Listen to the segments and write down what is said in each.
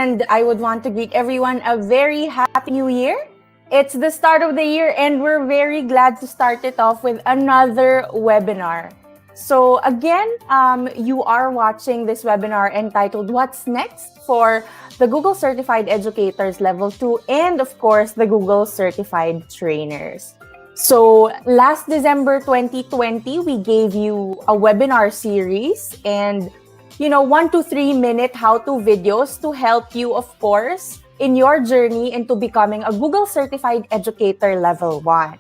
and I would want to greet everyone a very happy new year. It's the start of the year and we're very glad to start it off with another webinar. So again, you are watching this webinar entitled What's Next for the Google Certified Educators Level 2 and of course the Google Certified Trainers. So last December 2020, we gave you a webinar series and 1 to 3 minute how-to videos to help you, of course, in your journey into becoming a Google Certified Educator Level 1.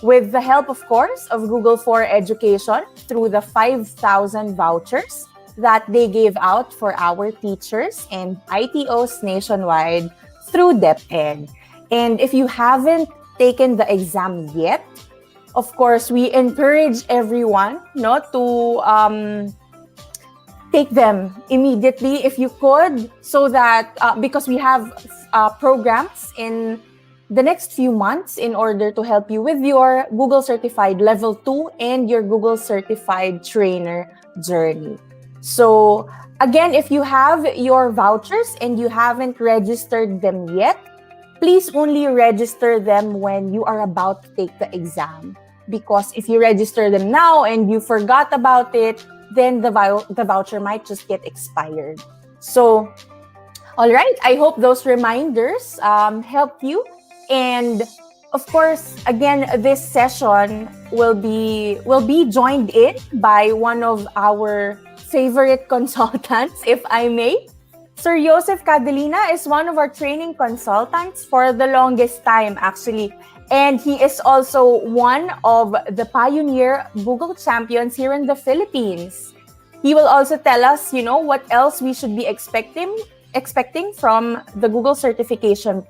With the help, of course, of Google for Education through the 5,000 vouchers that they gave out for our teachers and ITOs nationwide through DepEd. And if you haven't taken the exam yet, of course, we encourage everyone to take them immediately if you could, so that because we have programs in the next few months in order to help you with your Google Certified Level 2 and your Google Certified Trainer journey. So again, if you have your vouchers and you haven't registered them yet, please only register them when you are about to take the exam. Because if you register them now and you forgot about it, then the voucher might just get expired. So, all right, I hope those reminders help you. And of course, again, this session will be joined in by one of our favorite consultants, if I may. Sir Joseph Cadelina is one of our training consultants for the longest time, actually. And he is also one of the pioneer Google champions here in the Philippines. He will also tell us, what else we should be expecting from the Google certification.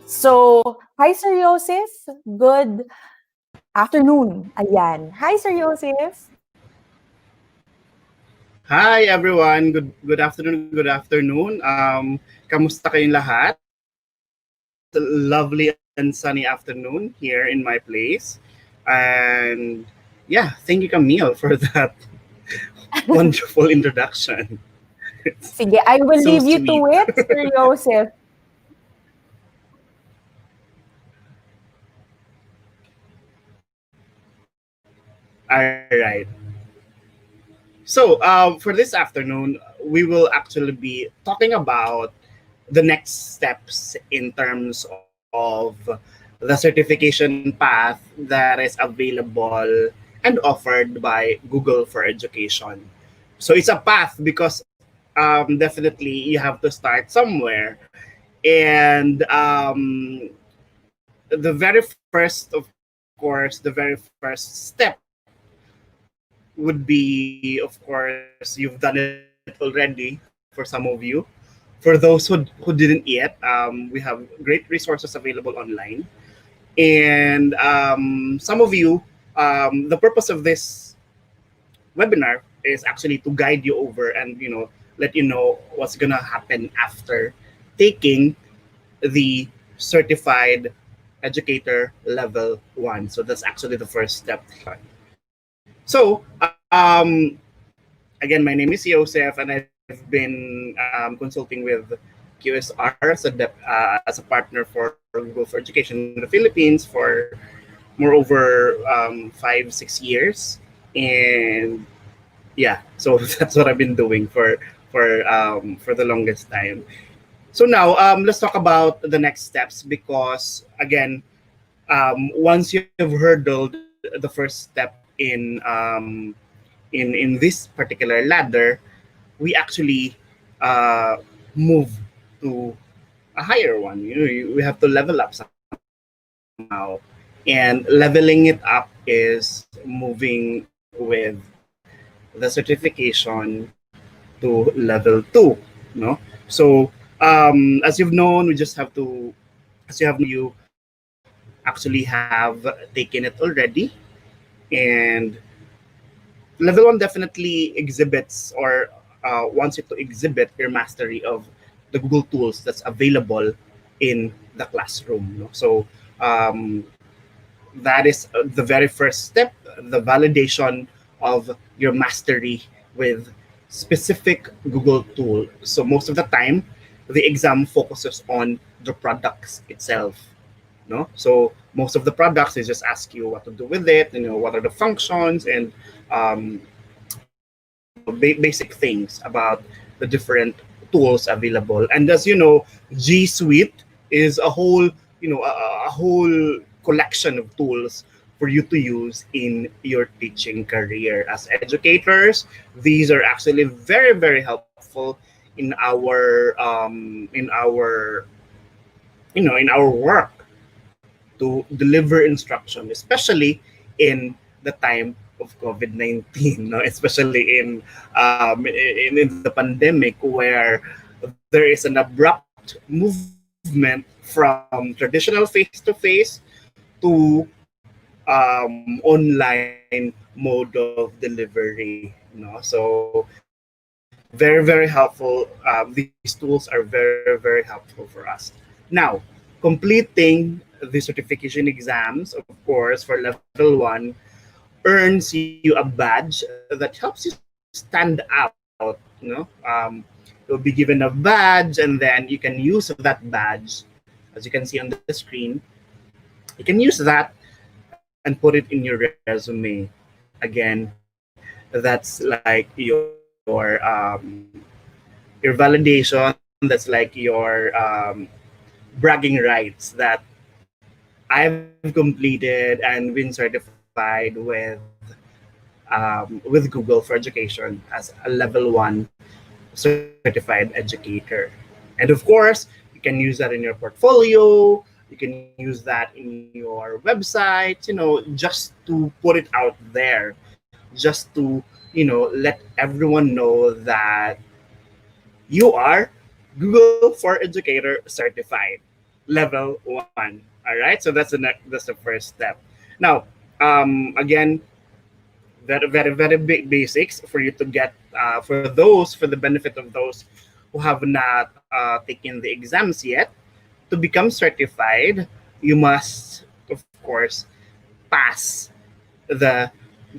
So, hi Sir Joseph. Good afternoon. Ayan. Hi Sir Joseph. Hi everyone. Good afternoon. Good afternoon. Kamusta kayong lahat? Lovely and sunny afternoon here in my place. And yeah, thank you Camille for that wonderful introduction. Sige, I will So leave you to sweet. it, Sir Joseph. All right. So for this afternoon, we will actually be talking about the next steps in terms of the certification path that is available and offered by Google for Education. So it's a path because definitely you have to start somewhere. And the very first, of course, the very first step would be, of course, you've done it already for some of you. For those who didn't yet, we have great resources available online. And some of you, the purpose of this webinar is actually to guide you over and let you know what's gonna happen after taking the certified educator level 1. So that's actually the first step. So again, my name is Joseph, and I've been consulting with QSR as a partner for Google for Education in the Philippines for moreover 5-6 years, and yeah, so that's what I've been doing for the longest time. So now let's talk about the next steps, because again, once you've hurdled the first step in this particular ladder, we actually move to a higher one. We have to level up somehow, and leveling it up is moving with the certification to level 2. So as you've known, we just have to, as you have known, you actually have taken it already. And level 1 definitely exhibits or wants you to exhibit your mastery of the Google tools that's available in the classroom. So that is the very first step, the validation of your mastery with specific Google tool. So most of the time, the exam focuses on the products itself. No, so most of the products they just ask you what to do with it, what are the functions, and basic things about the different tools available. And as you know, G Suite is a whole, a whole collection of tools for you to use in your teaching career. As educators, these are actually very, very helpful in our work to deliver instruction, especially in the time of COVID-19, no? Especially in the pandemic, where there is an abrupt movement from traditional face-to-face to online mode of delivery. So very, very helpful. These tools are very, very helpful for us. Now, completing the certification exams, of course, for level one, earns you a badge that helps you stand out. You'll be given a badge, and then you can use that badge, as you can see on the screen. You can use that and put it in your resume. Again, that's like your validation. That's like your bragging rights that I've completed and been certified with Google for Education as a level one certified educator. And of course, you can use that in your portfolio. You can use that in your website, just to put it out there, just to let everyone know that you are Google for Educator certified level 1. All right, so that's the first step. Now, again, very, very, very big basics for you to get for the benefit of those who have not taken the exams yet. To become certified, you must, of course, pass the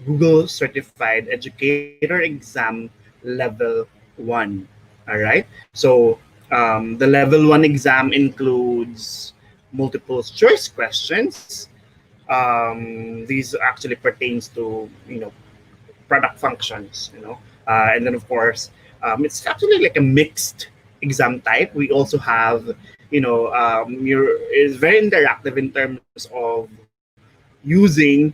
Google Certified Educator Exam Level 1. All right. So the Level 1 exam includes multiple choice questions. These actually pertains to product functions. And then of course it's actually like a mixed exam type. We also have your is very interactive in terms of using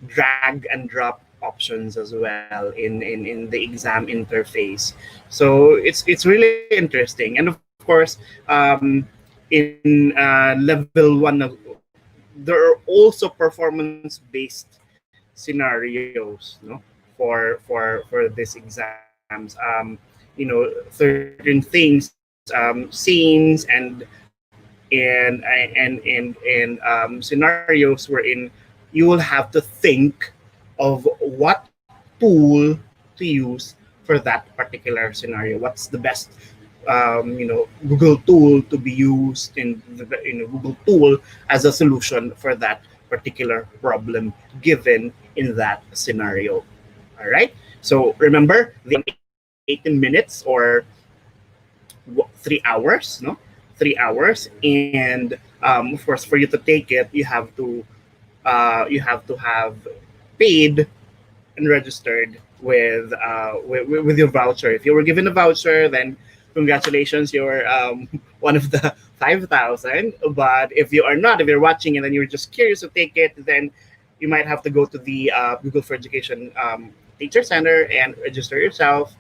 drag and drop options as well in the exam interface. So it's really interesting. And of course, in level one, there are also performance based scenarios, for this exams. Certain things, scenes and scenarios wherein you will have to think of what tool to use for that particular scenario. What's the best Google tool to be used in Google tool as a solution for that particular problem given in that scenario. All right. So remember, the 18 minutes or 3 hours, no, 3 hours, and of course, for you to take it, you have to have paid and registered with your voucher. If you were given a voucher, then congratulations, you're one of the 5,000. But if you are not, if you're watching and then you're just curious to take it, then you might have to go to the Google for Education Teacher Center and register yourself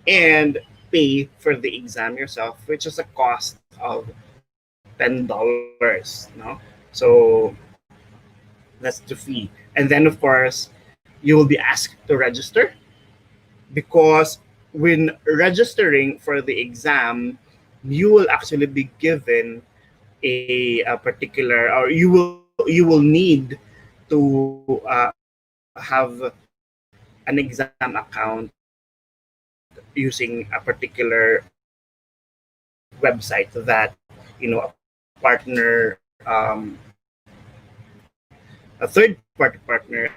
and pay for the exam yourself, which is a cost of $10. No, so that's the fee. And then of course you will be asked to register, because when registering for the exam, you will actually be given a particular, or you will need to have an exam account using a particular website that a partner a third party partner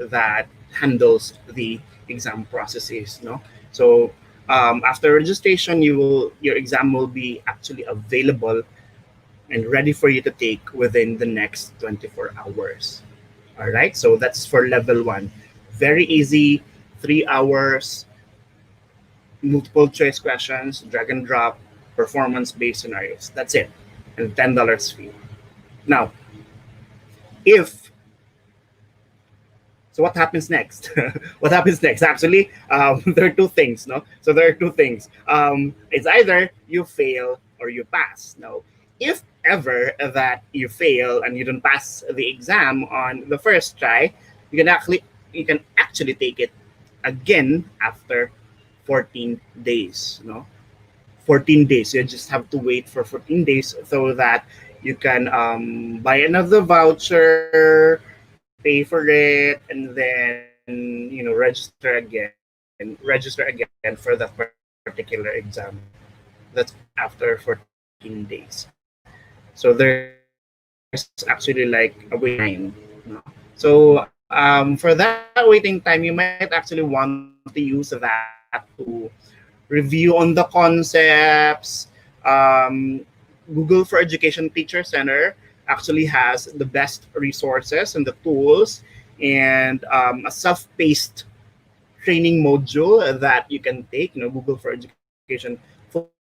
that handles the exam processes. No, so After registration, your exam will be actually available and ready for you to take within the next 24 hours. All right, so that's for level one. Very easy, 3 hours, multiple choice questions, drag and drop, performance based scenarios. That's it, and $10 fee. Now, if so, what happens next? What happens next? Actually, there are two things. No, so there are two things. It's either you fail or you pass. Now, if ever that you fail and you don't pass the exam on the first try, you can actually take it again after 14 days. No, 14 days. You just have to wait for 14 days so that you can buy another voucher, pay for it, and then register again for that particular exam. That's after 14 days. So there's actually like a waiting time. No? So for that waiting time, you might actually want to use that to review on the concepts. Google for Education Teacher Center actually has the best resources and the tools, and a self-paced training module that you can take. Google for Education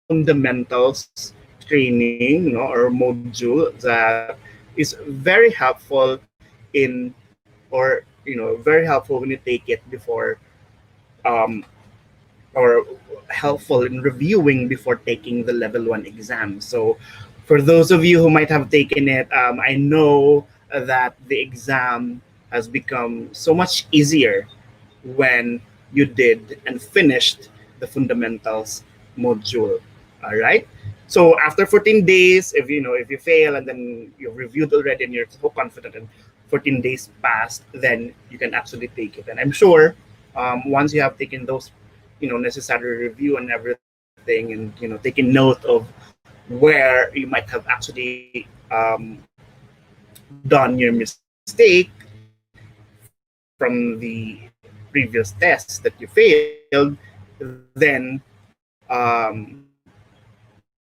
fundamentals training, or module that is very helpful in, or very helpful when you take it before, um, or helpful in reviewing before taking the level one exam. So, for those of you who might have taken it, I know that the exam has become so much easier when you did and finished the fundamentals module. All right. So after 14 days, if you fail and then you've reviewed already and you're so confident and 14 days passed, then you can actually take it. And I'm sure once you have taken those, necessary review and everything, and taking note of where you might have actually done your mistake from the previous tests that you failed, then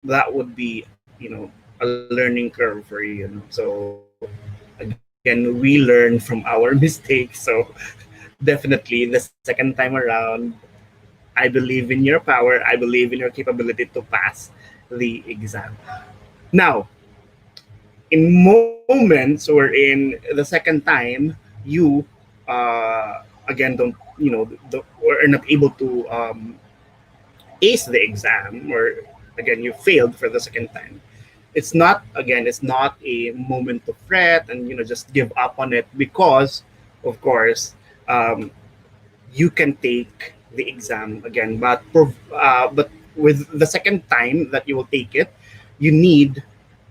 that would be, a learning curve for you. So again, we learn from our mistakes. So definitely the second time around, I believe in your power. I believe in your capability to pass the exam. Now, in moments wherein the second time you again or are not able to ace the exam, or again you failed for the second time, it's not a moment to fret and just give up on it, because of course um, you can take the exam again, but with the second time that you will take it, you need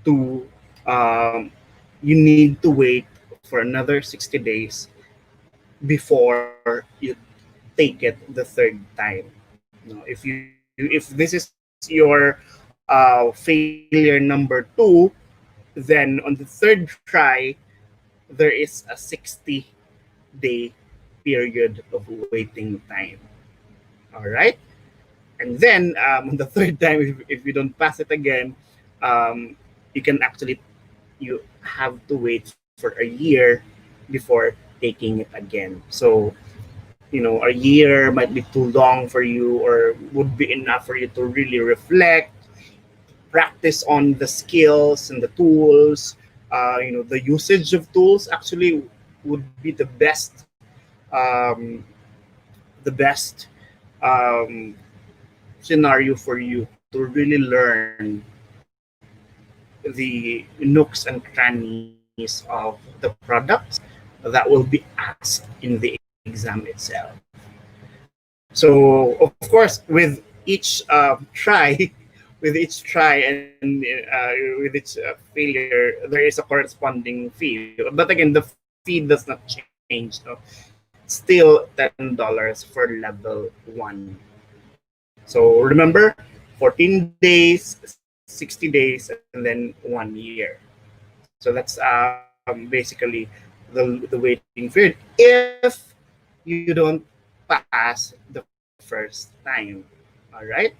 to um, you need to wait for another 60 days before you take it the third time. If this is your failure number two, then on the third try there is a 60-day period of waiting time. All right. And then on the third time, if you don't pass it again, um, you can actually you have to wait for a year before taking it again. So a year might be too long for you, or would be enough for you to really reflect, practice on the skills and the tools. The usage of tools actually would be um, the best um, scenario for you to really learn the nooks and crannies of the products that will be asked in the exam itself. So, of course, with each try, with each try and with each failure, there is a corresponding fee. But again, the fee does not change. So, still $10 for level one. So remember, 14 days, 60 days, and then 1 year. So that's basically the waiting period if you don't pass the first time. All right. All right.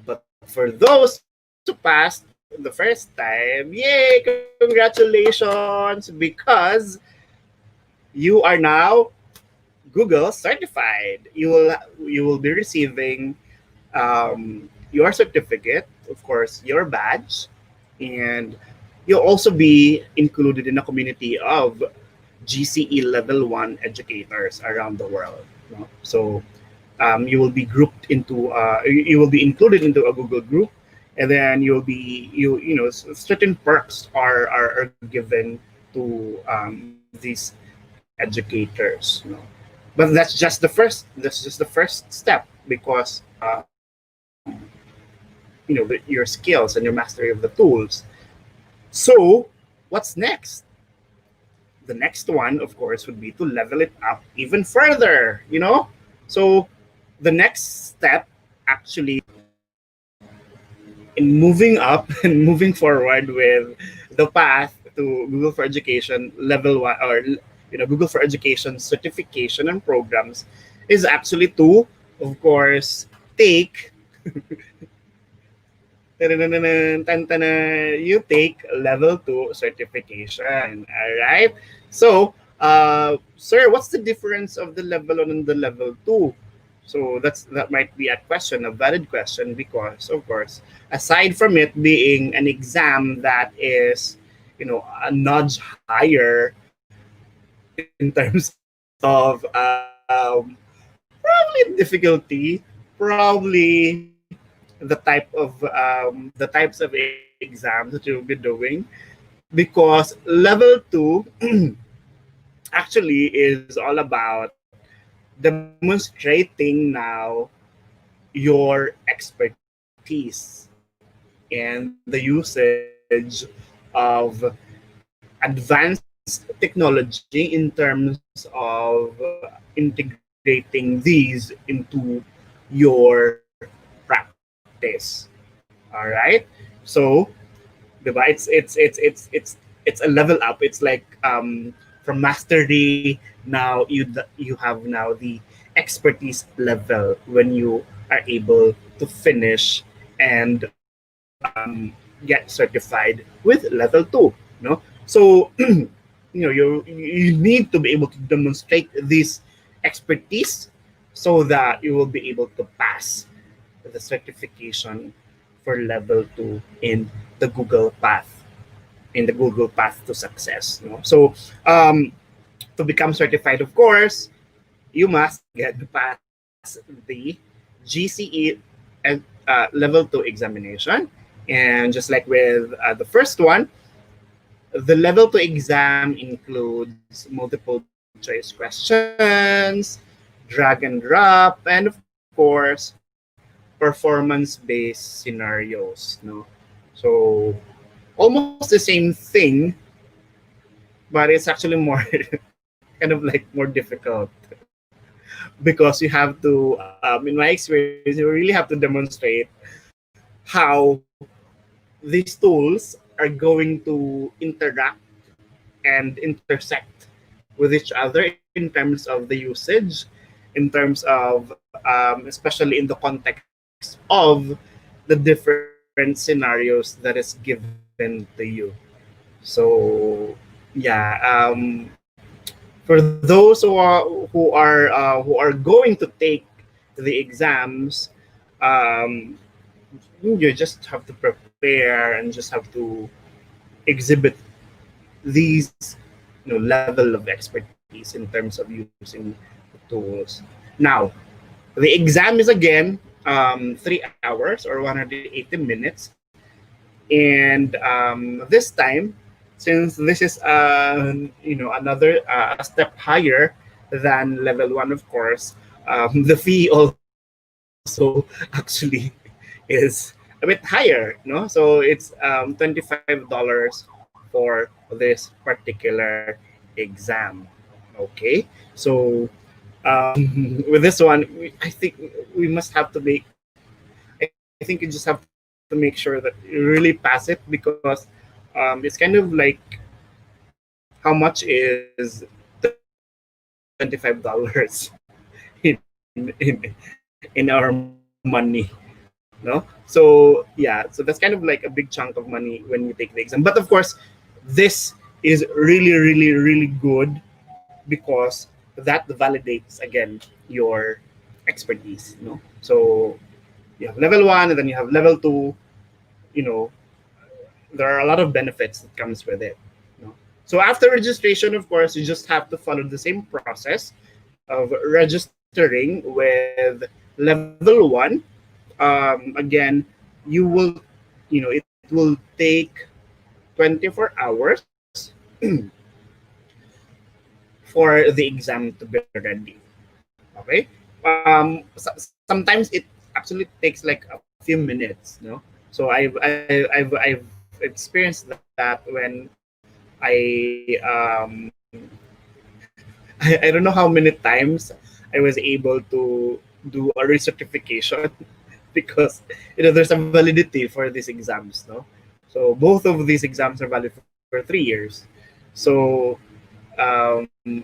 But for those who passed the first time, yay, congratulations, because you are now Google certified. You will be receiving your certificate, of course, your badge, and you'll also be included in a community of GCE Level 1 educators around the world. No? So you will be grouped into, you will be included into a Google group, and then you know, certain perks are given to these educators. You know. But that's just the first step, because you know, your skills and your mastery of the tools. So what's next? The next one, of course, would be to level it up even further, you know? So the next step, actually, in moving up and moving forward with the path to Google for Education level 1, or you know, Google for Education certification and programs, is actually to, of course, take you take level 2 certification. All right. So, sir, what's the difference of the level 1 and the level 2? So that might be a question, a valid question, because of course, aside from it being an exam that is, you know, a nudge higher in terms of probably difficulty, probably the types of exams that you'll be doing, because level 2 actually is all about demonstrating now your expertise and the usage of advanced technology in terms of integrating these into your practice. All right. So, diba? It's a level up. It's like from mastery, now you have now the expertise level when you are able to finish and get certified with level 2. No, so you know, you need to be able to demonstrate this expertise so that you will be able to pass the certification for level 2 in the Google path, in the Google path to success. No? So to become certified, of course, you must again pass the GCE and level 2 examination. And just like with the first one, the level 2 exam includes multiple choice questions, drag and drop, and of course, performance-based scenarios. No, so almost the same thing, but it's actually more kind of like more difficult because you have to, in my experience, you really have to demonstrate how these tools are going to interact and intersect with each other in terms of the usage, in terms of, especially in the context of the different scenarios that is given to you. So, yeah, for those who are going to take the exams, um, you just have to prepare and just have to exhibit these, you know, level of expertise in terms of using the tools. Now, the exam is again 3 hours or 180 minutes, and this time, since this is you know, another a step higher than level 1, of course, the fee also actually is a bit higher, no? So it's $25 for this particular exam. Okay, so with this one, I think we must have to make. I think you just have to make sure that you really pass it, because it's kind of like, how much is $25 in our money, right? So money. No, so yeah, so that's kind of like a big chunk of money when you take the exam. But of course, this is really, really, really good because that validates again your expertise. So you have level one, and then you have level two. You know, there are a lot of benefits that comes with it. So after registration, of course, you just have to follow the same process of registering with level one. Again, you will, it will take 24 hours for the exam to be ready. Okay. Sometimes it actually takes like a few minutes. So I've experienced that when I don't know how many times I was able to do a recertification because there's a validity for these exams. So both of these exams are valid for 3 years. So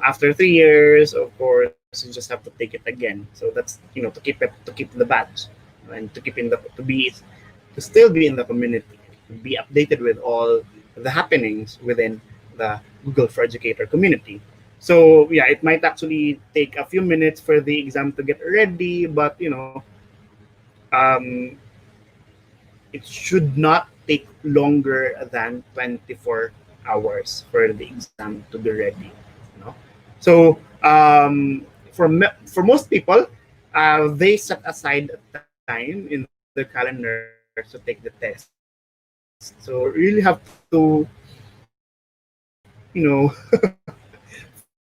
after 3 years, of course, you just have to take it again. So that's to keep the badge and to keep in the to still be in the community, be updated with all the happenings within the Google for Educator community. So yeah, it might actually take a few minutes for the exam to get ready, but um, it should not take longer than 24 hours for the exam to be ready. You know? So for most people, they set aside time in their calendar to take the test. So you really have to,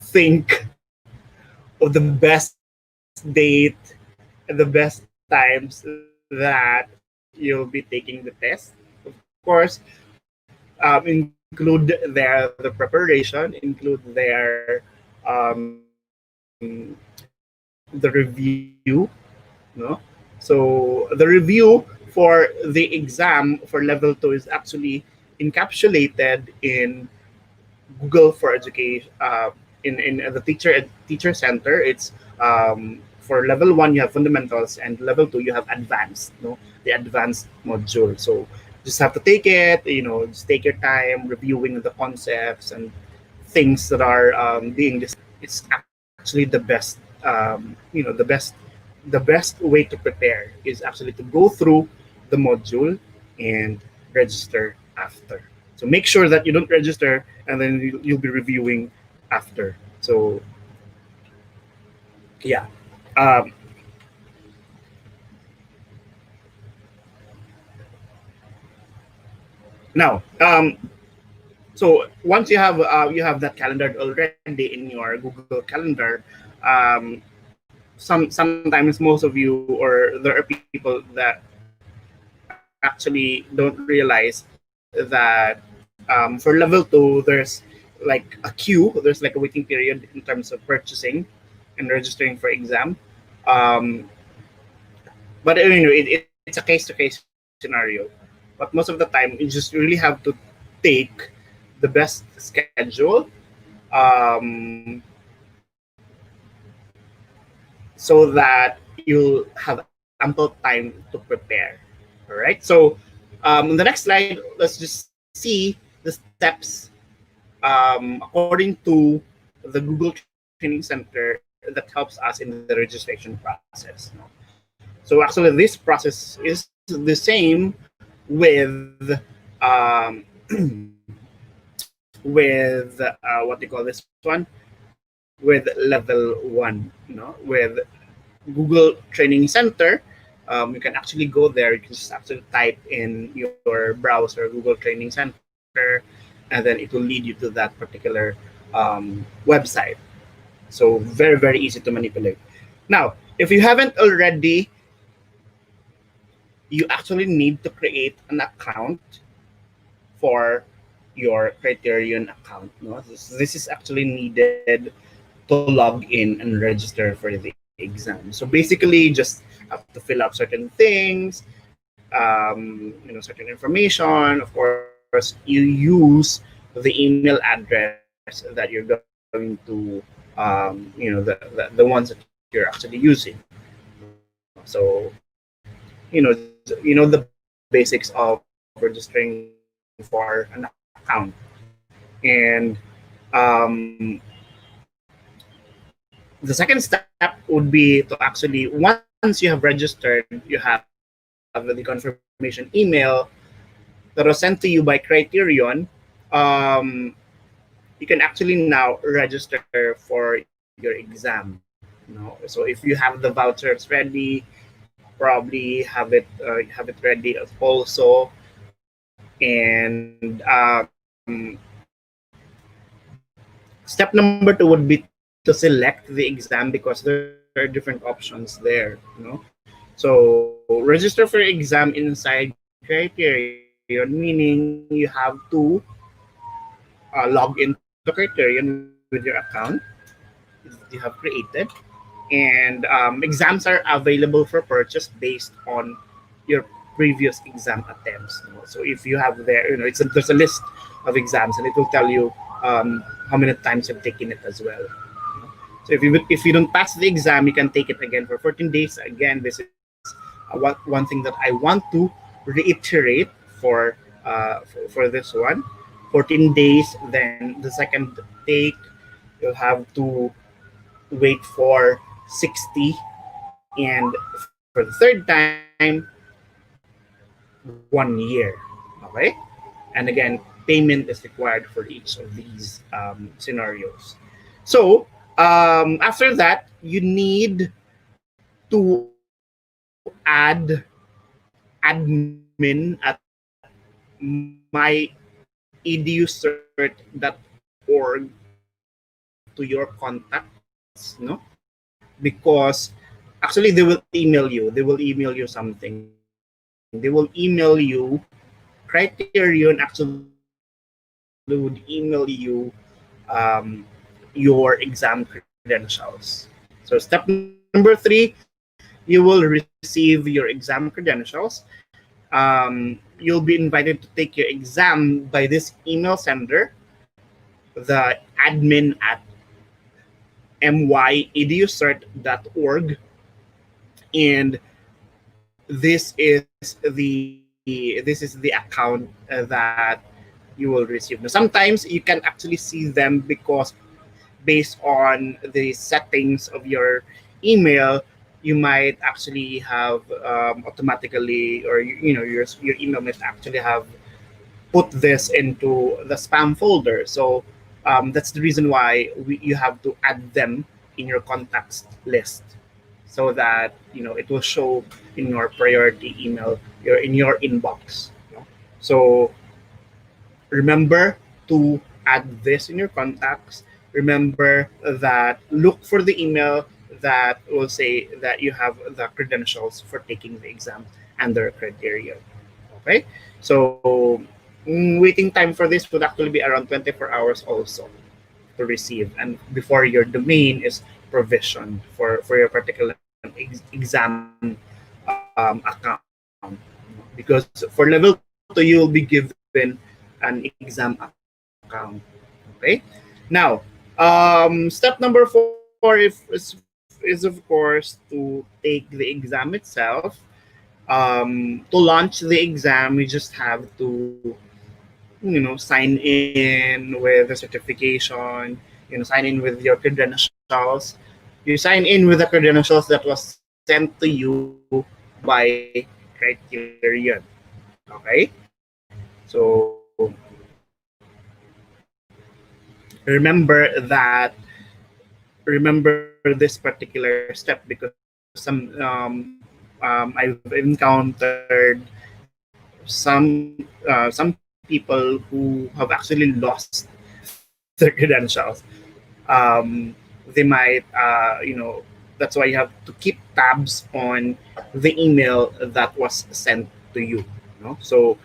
think of the best date and the best times that you'll be taking the test. Of course, include the preparation, include the review. So the review for the exam for level 2 is actually encapsulated in Google for Education. In the teacher center, it's for level 1 you have fundamentals, and level 2 you have advanced. The advanced module. So just have to take it. Just take your time reviewing the concepts and things that are being discussed. It's actually the best. The best way to prepare is actually to go through the module and register after. So make sure that you don't register and then you'll be reviewing after. So yeah. Um, Now, so once you have that calendared already in your Google Calendar, um, sometimes most of you, or there are people that actually don't realize that for level 2 there's like a queue, there's like a waiting period in terms of purchasing and registering for exam. Um, but it's a case-to-case scenario. But most of the time, you just really have to take the best schedule, um, so that you'll have ample time to prepare. All right. So in the next slide, let's just see the steps according to the Google Training Center that helps us in the registration process. So actually, this process is the same with what do you call this one, with level 1. With Google Training Center, you can actually go there. You can just actually type in your browser Google Training Center, and then it will lead you to that particular website. So very, very easy to manipulate. Now, if you haven't already, you actually need to create an account for your Criterion account. This is actually needed to log in and register for the exam. So basically, just have to fill up certain things, certain information. Of course, you use the email address that you're going to, the ones that you're actually using. So the basics of registering for an account. And the second step would be to actually, once you have registered, you have the confirmation email that was sent to you by Criterion. um, you can actually now register for your exam. So if you have the vouchers ready, probably have it ready also. And step number 2 would be to select the exam, because there are different options there. So register for exam inside Criterion, meaning you have to log into Criterion with your account that you have created. And exams are available for purchase based on your previous exam attempts. So if you have there, there's a list of exams, and it will tell you how many times you've taken it as well. So if you don't pass the exam, you can take it again for 14 days. Again, this is one thing that I want to reiterate for this one. 14 days, then the second take, you'll have to wait for 60, and for the third time, 1 year. Okay, and again, payment is required for each of these scenarios. So after that, you need to add admin at myeducert.org to your contacts, because actually they will email you. They will email you something. They will email you Criterion. Actually would email you your exam credentials. So step number 3, you will receive your exam credentials. You'll be invited to take your exam by this email sender, the admin at myeducert.org. And this is the account that you will receive. Now, sometimes you can actually see them because based on the settings of your email, you might actually have automatically, or your email might actually have put this into the spam folder. So that's the reason why you have to add them in your contacts list, so that it will show in your priority email, in your inbox. So remember to add this in your contacts. Remember that look for the email that will say that you have the credentials for taking the exam under criteria. Okay, so waiting time for this would actually be around 24 hours also to receive, and before your domain is provisioned for your particular exam account. Because for level 2, you'll be given an exam account. Okay. Now, step number 4 is of course to take the exam itself. To launch the exam, we just have to sign in with the certification, sign in with your credentials. You sign in with the credentials that was sent to you by Criterion. Okay, so remember this particular step, because I've encountered some people who have actually lost their credentials. They might that's why you have to keep tabs on the email that was sent to you. So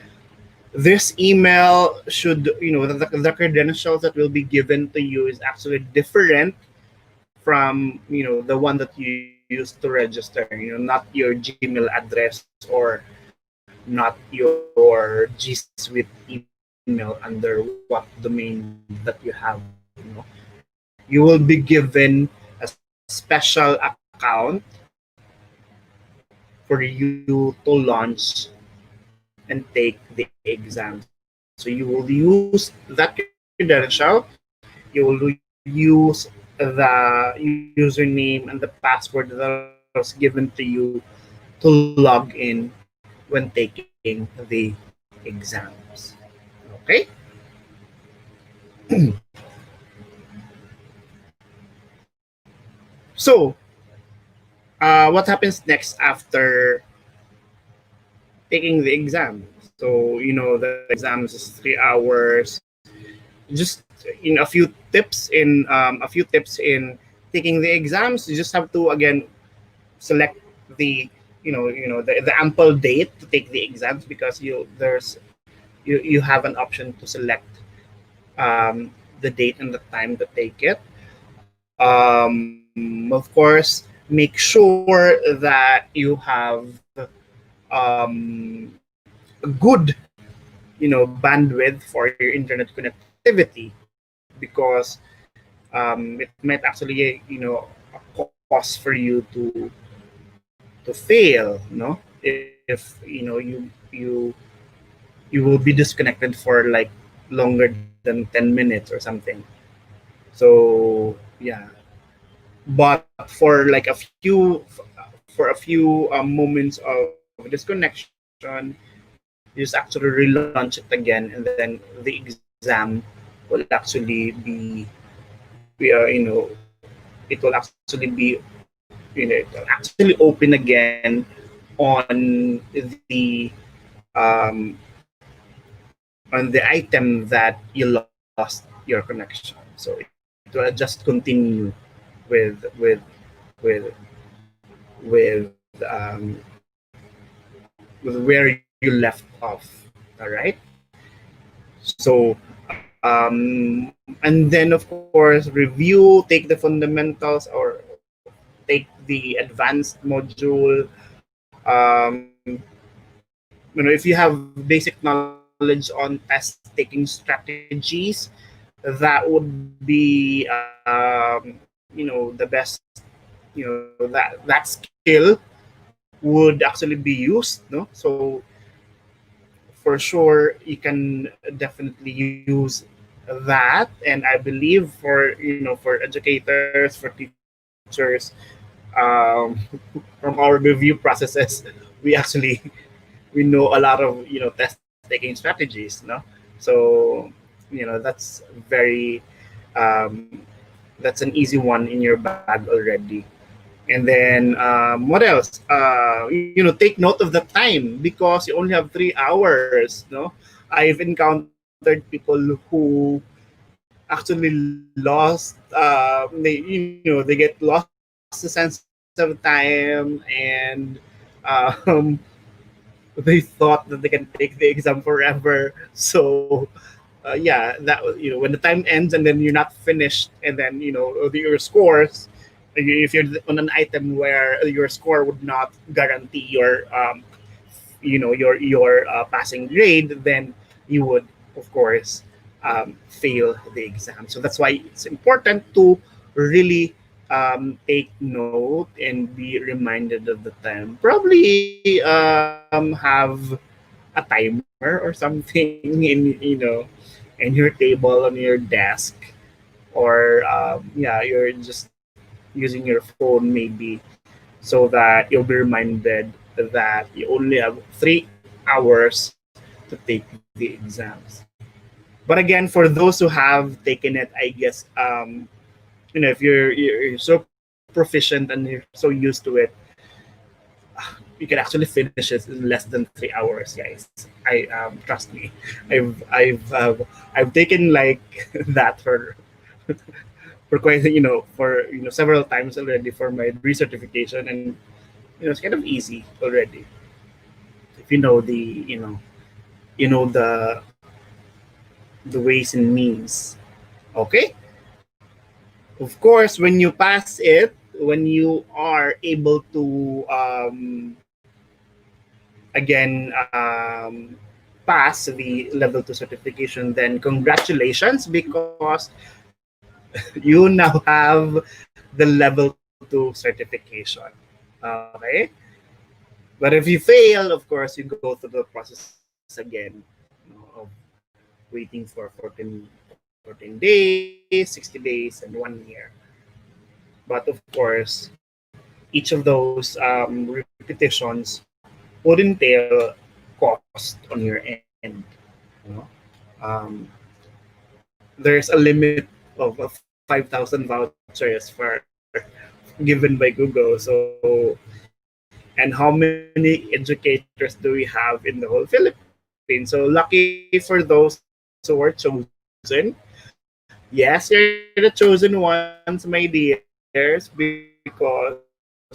this email should, the credentials that will be given to you is actually different from the one that you used to register. Not your Gmail address, or not your G Suite email under what domain that you have. You will be given a special account for your particular exam. for you to launch and take the exam. So you will use that credential, you will use the username and the password that was given to you to log in when taking the exams. Okay? So, what happens next after taking the exam? So, the exams is 3 hours. Just a few tips in taking the exams. You just have to again select the the ample date to take the exams, because you have an option to select the date and the time to take it. Of course, make sure that you have a good bandwidth for your internet connectivity, because it might actually a cause for you to fail, if you will be disconnected for like longer than 10 minutes or something. So yeah, but for like a few moments of disconnection, you just actually relaunch it again, and then the exam will actually it will actually be it will actually open again on um, the item that you lost your connection. So it will just continue with with with with with where you left off. All right. So and then of course review, take the fundamentals, or take the advanced module. If you have basic knowledge on test taking strategies, that would be the best. That skill would actually be used, no? So for sure you can definitely use that. And I believe for educators, for teachers, um, from our review processes, we actually we know a lot of test taking strategies, no? So that's very um, that's an easy one in your bag already. And then what else? Take note of the time, because you only have 3 hours. No, I've encountered people who actually lost. They get lost the sense of time, and um, they thought that they can take the exam forever. So yeah, that when the time ends and then you're not finished, and then your scores, if you're on an item where your score would not guarantee your passing grade, then you would of course fail the exam. So that's why it's important to really take note and be reminded of the time. Probably have a timer or something in your table on your desk, or you're just using your phone maybe, so that you'll be reminded that you only have 3 hours to take the exams. But again, for those who have taken it, I guess if you're so proficient and you're so used to it, you can actually finish it in less than 3 hours, guys. I trust me. I've taken like that for quite for several times already for my recertification, and it's kind of easy already if you know the ways and means. Okay. Of course, when you pass it, when you are able to again pass the level 2 certification, then congratulations, because you now have the level 2 certification. Okay. But if you fail, of course, you go through the process again, of waiting for 14 days, 60 days, and 1 year. But of course, each of those repetitions would entail cost on your end. You know? um, there's a limit of 5,000 vouchers for given by Google. So, and how many educators do we have in the whole Philippines? So lucky for those who were chosen. Yes, you're the chosen ones, my dears, because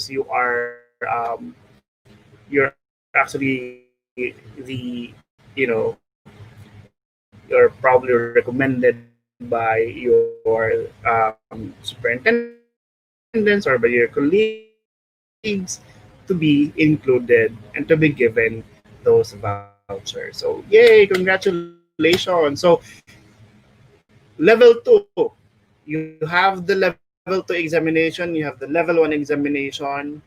you are you're actually the you're probably recommended by your superintendents or by your colleagues to be included and to be given those vouchers. So yay, congratulations. So level 2, you have the level 2 examination, you have the level 1 examination.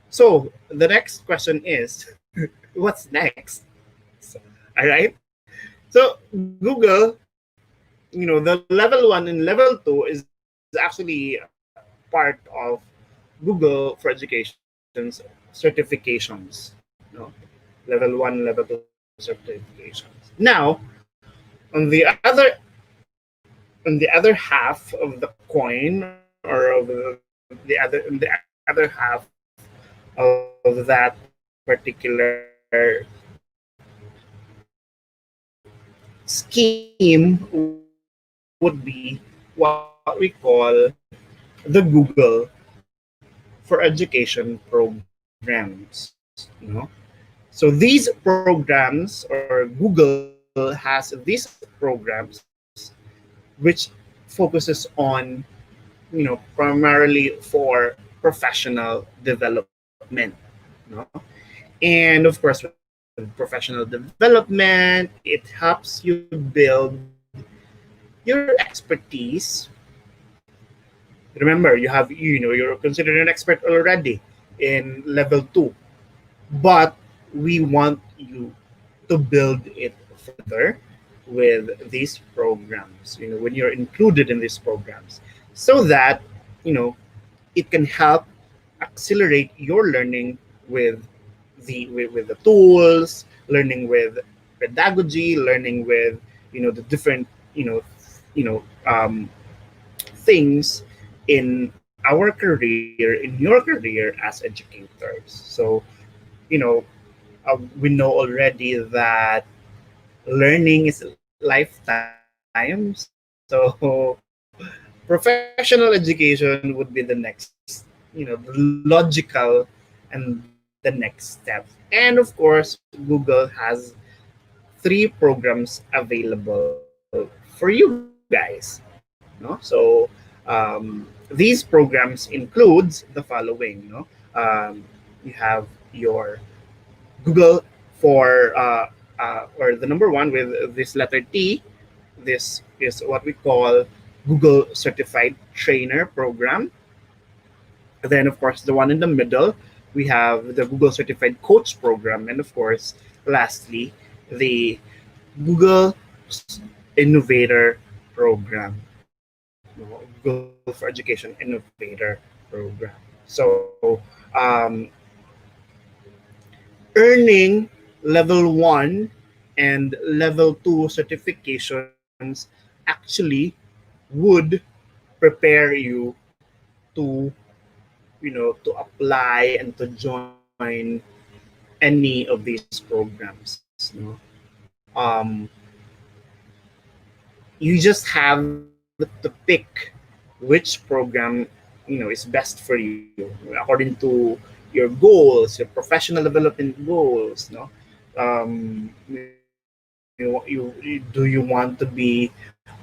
So the next question is, what's next? All right. So Google, the level 1 and level 2 is actually part of Google for Education's certifications. Level 1, level 2 certifications. Now, on the other half of the coin, or of the other half of that particular scheme would be what we call the Google for Education programs. So these programs, or Google has these programs which focuses on, primarily for professional development. And of course, with professional development, it helps you build your expertise. Remember, you're considered an expert already in level 2, but we want you to build it further with these programs, when you're included in these programs, so that it can help accelerate your learning with the tools, learning with pedagogy, learning with the different you know you know things in our career, in your career as educators. So you know we know already that learning is lifetime. So professional education would be the next, the logical and the next step. And of course, Google has 3 programs available for you guys. So these programs includes the following. You have your Google for or the number one with this letter T. This is what we call Google Certified Trainer Program. Then, of course, the one in the middle, we have the Google Certified Coach Program. And of course, lastly, the Google Innovator Program. Google for Education Innovator Program. So, um, earning level 1 and level 2 certifications actually would prepare you to to apply and to join any of these programs, um you just have to pick which program is best for you according to your goals, your professional development goals. Do you want to be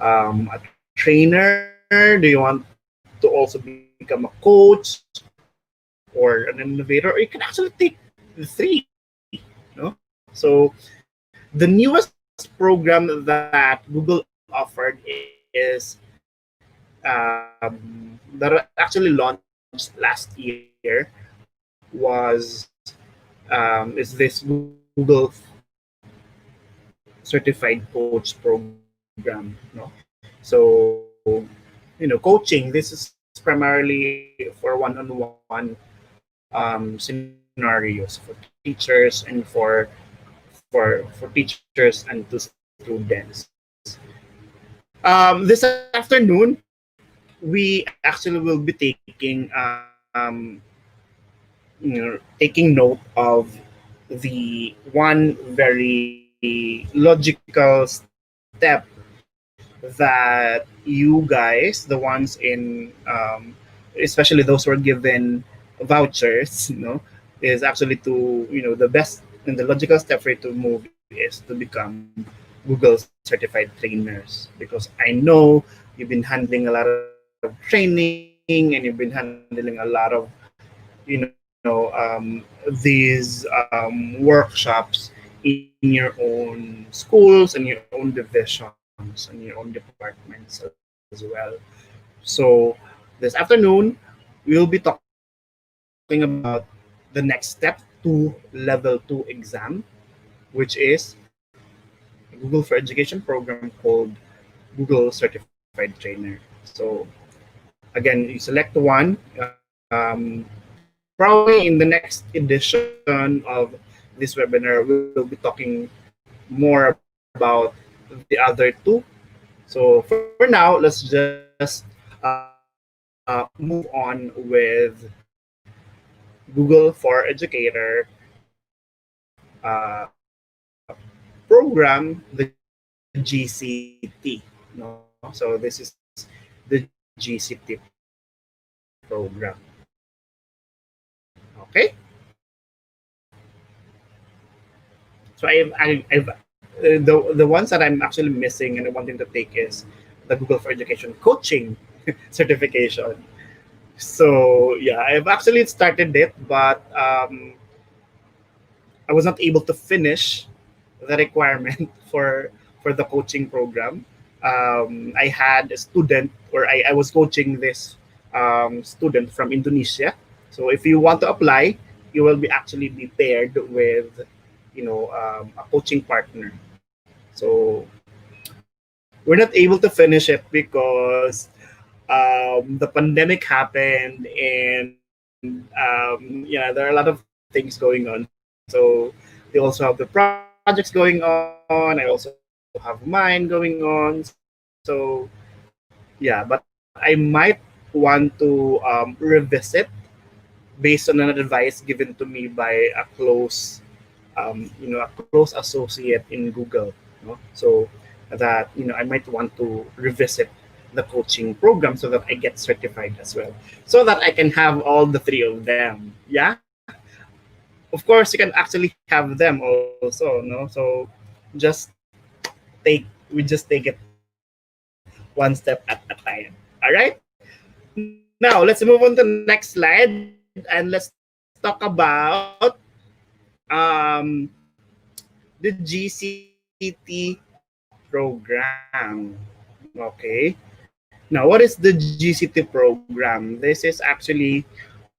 a trainer? Do you want to also become a coach or an innovator? Or you can actually take the three. So the newest program that Google offered that actually launched last year was is this Google Certified Coach Program. No? So, coaching, this is primarily for one-on-one scenarios for teachers and for teachers and to students. This afternoon, we actually will be taking taking note of the one very logical step that you guys, the ones in, especially those who are given vouchers, is actually to, the best and the logical step for you to move is to become Google Certified Trainers, because I know you've been handling a lot of training and you've been handling a lot of, these workshops in your own schools and your own divisions and your own departments as well. So this afternoon we'll be talking about the next step to level 2 exam, which is a Google for Education program called Google Certified Trainer. So again, you select one. Probably in the next edition of this webinar, we'll be talking more about the other two. So for now, let's just move on with Google for Educator program, the GCT. No? So this is the GCT program. Okay. So the ones that I'm actually missing and wanting to take is the Google for Education coaching certification. So yeah, I've actually started it, but I was not able to finish the requirement for the coaching program. I had a student, or I was coaching this student from Indonesia. So if you want to apply, you will be actually be paired with, a coaching partner. So we're not able to finish it because the pandemic happened, and there are a lot of things going on. So they also have the projects going on. I also have mine going on. So yeah, but I might want to revisit based on an advice given to me by a close associate in Google. So that, I might want to revisit the coaching program so that I get certified as well, so that I can have all the three of them. Yeah, of course you can actually have them also, no? So just we just take it one step at a time. All right. Now let's move on to the next slide and let's talk about um, the GCT program. Okay. Now, what is the GCT program? This is actually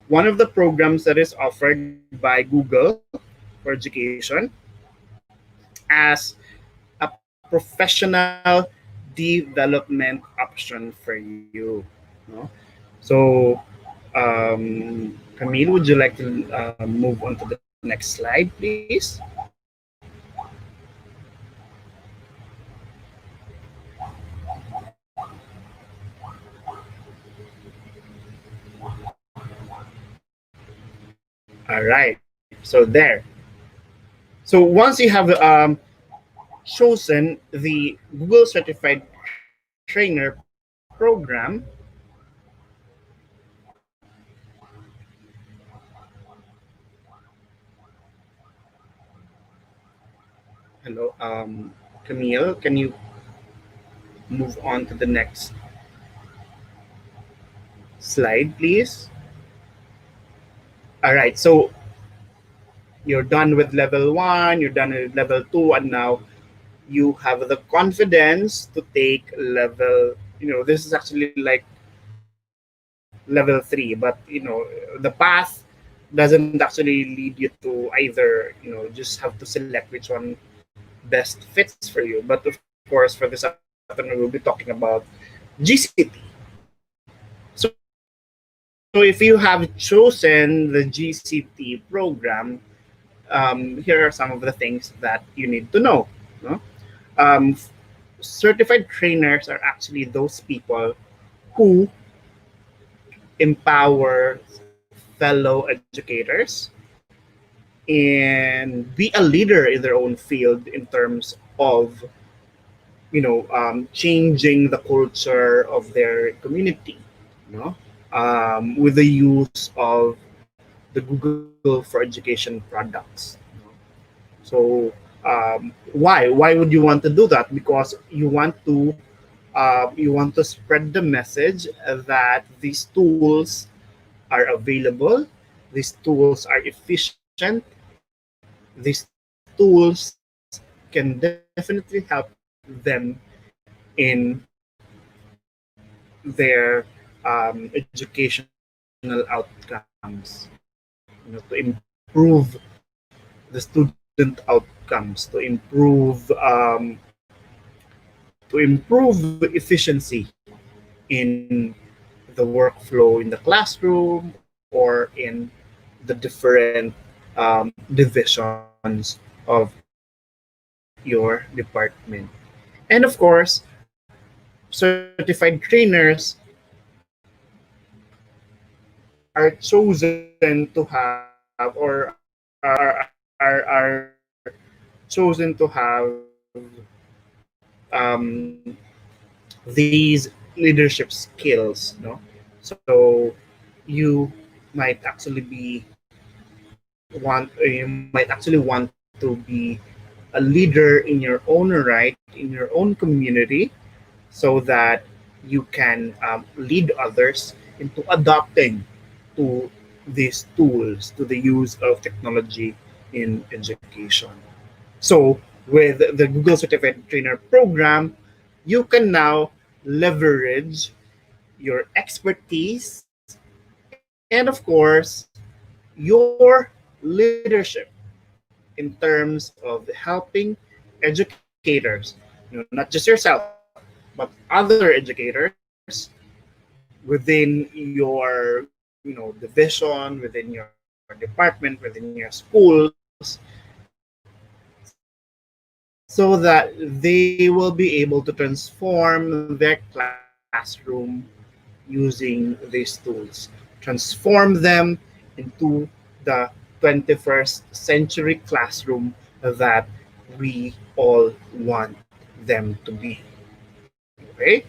one of the programs that is offered by Google for Education as a professional development option for you. No? So, Camille, would you like to move on to the next slide, please? All right. So there. So once you have chosen the Google Certified Trainer program, hello, Camille, can you move on to the next slide, please? All right. So you're done with level one, you're done with level two, and now you have the confidence to take level. This is actually like level three, but the path that doesn't actually lead you to either, just have to select which one best fits for you. But of course, for this afternoon, we'll be talking about GCT. So if you have chosen the GCT program, here are some of the things that you need to know. No? Um, Certified trainers are actually those people who empower fellow educators and be a leader in their own field in terms of changing the culture of their community, with the use of the Google for Education products. So why would you want to do that? Because you want to spread the message that these tools are available, these tools are efficient, these tools can definitely help them in their educational outcomes, to improve the student outcomes, to improve efficiency in the workflow in the classroom or in the different divisions of your department. And of course, certified trainers are chosen to have, or are chosen to have these leadership skills. So you might actually want to be a leader in your own right, in your own community, so that you can lead others into adopting to these tools, to the use of technology in education. So, with the Google Certified Trainer program, you can now leverage your expertise and, of course, your leadership in terms of helping educators, not just yourself, but other educators within your division, within your department, within your schools, so that they will be able to transform their classroom using these tools, transform them into the 21st century classroom that we all want them to be. Okay?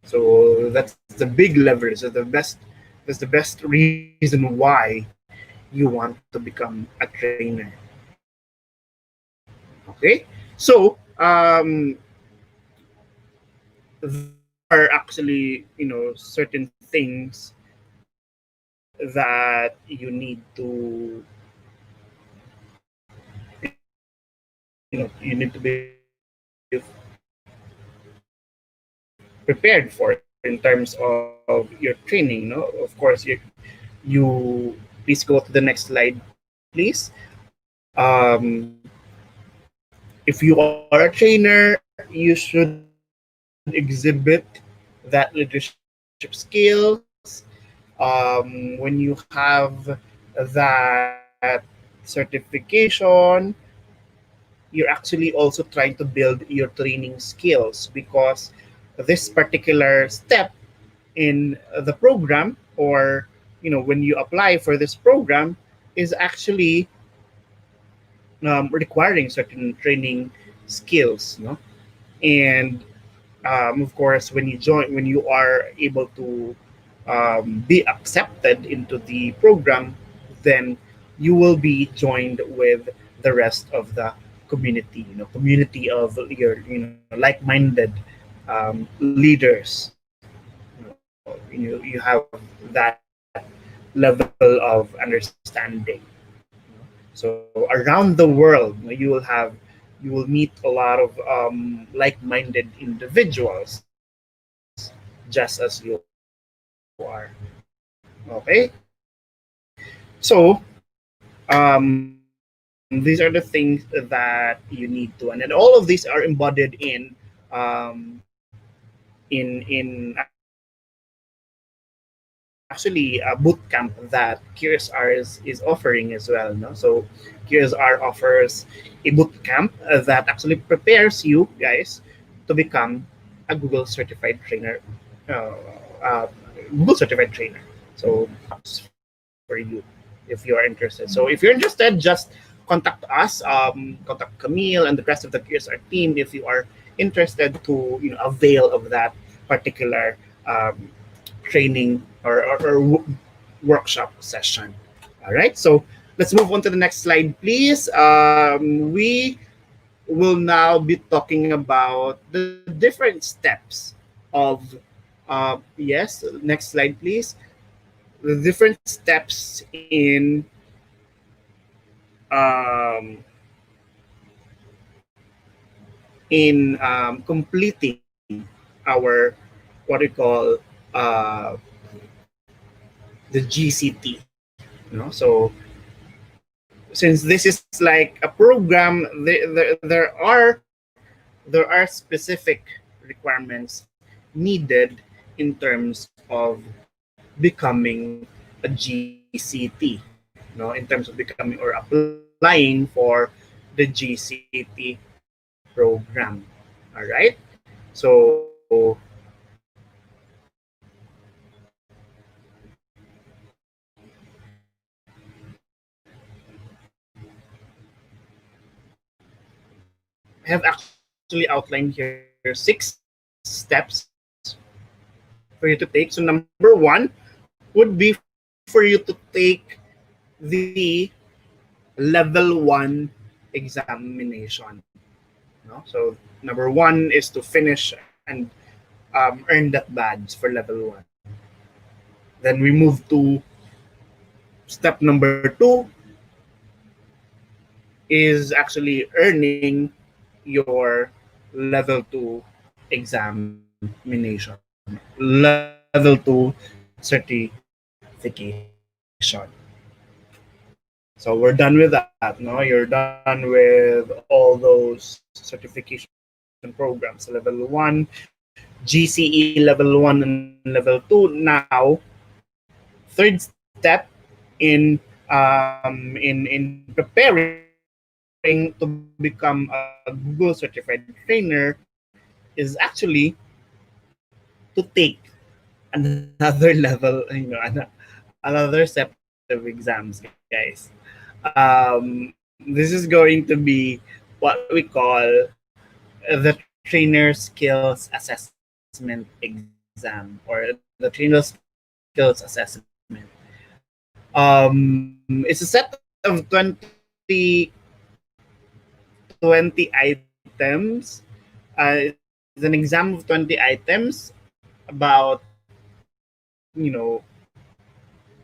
So that's the big leverage. That's the best reason why you want to become a trainer. Okay? So there are actually, certain things that you need to, prepared for in terms of your training. Of course, you please go to the next slide, please. um, if you are a trainer, you should exhibit that leadership skills. When you have that certification, you're actually also trying to build your training skills, because this particular step in the program, or when you apply for this program, is actually requiring certain training skills, and of course, when you are able to be accepted into the program, then you will be joined with the rest of the community, community of your like-minded leaders. You have that level of understanding. So around the world, you will meet a lot of like-minded individuals, just as you are. Okay, so These are the things that you need to, and then all of these are embodied in actually a boot camp that QSR is offering as well. No, so QSR offers a boot camp that actually prepares you guys to become a Google Certified Trainer, uh, Google Certified Trainer. So for you if you are interested. So if you're interested, just contact us, contact Camille and the rest of the QSR team if you are interested to avail of that particular training or workshop session. All right, so let's move on to the next slide, please. We will now be talking about the different steps of, yes, next slide, please. The different steps in completing our what we call uh, the GCT. Since this is like a program, there are specific requirements needed in terms of becoming a GCT. In terms of becoming or applying for the GCT program. All right. So I have actually outlined here 6 steps for you to take. So number 1 would be for you to take the level 1 examination. So number 1 is to finish and earn that badge for level 1. Then we move to step number 2 is actually earning your level 2 examination, level 2 certification. So we're done with that. No, you're done with all those certification programs. Level 1, GCE level 1 and level 2. Now, third step in in preparing to become a Google Certified Trainer is actually to take another level, another set of exams, guys. This is going to be what we call the Trainer Skills Assessment Exam or the Trainer Skills Assessment. It's a set of 20 items. It's an exam of 20 items about,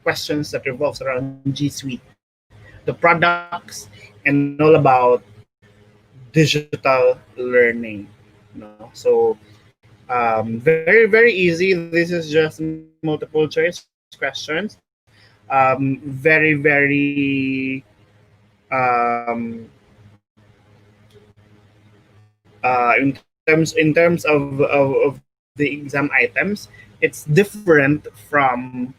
questions that revolves around G Suite, the products, and all about digital learning. So very very easy. This is just multiple choice questions. Very very um, in terms of the exam items, it's different from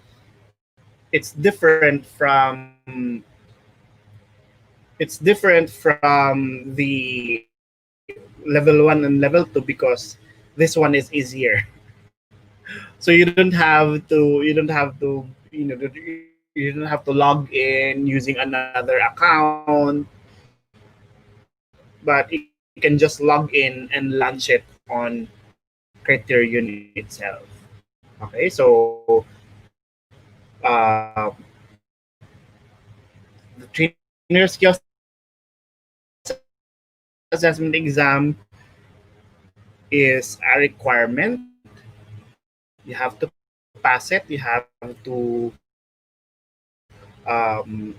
it's different from the level 1 and level 2 because this one is easier. So you don't have to log in using another account, but you can just log in and launch it on Criterion itself. Okay, so uh, the Trainer Skills Assessment Exam is a requirement. You have to pass it. You have to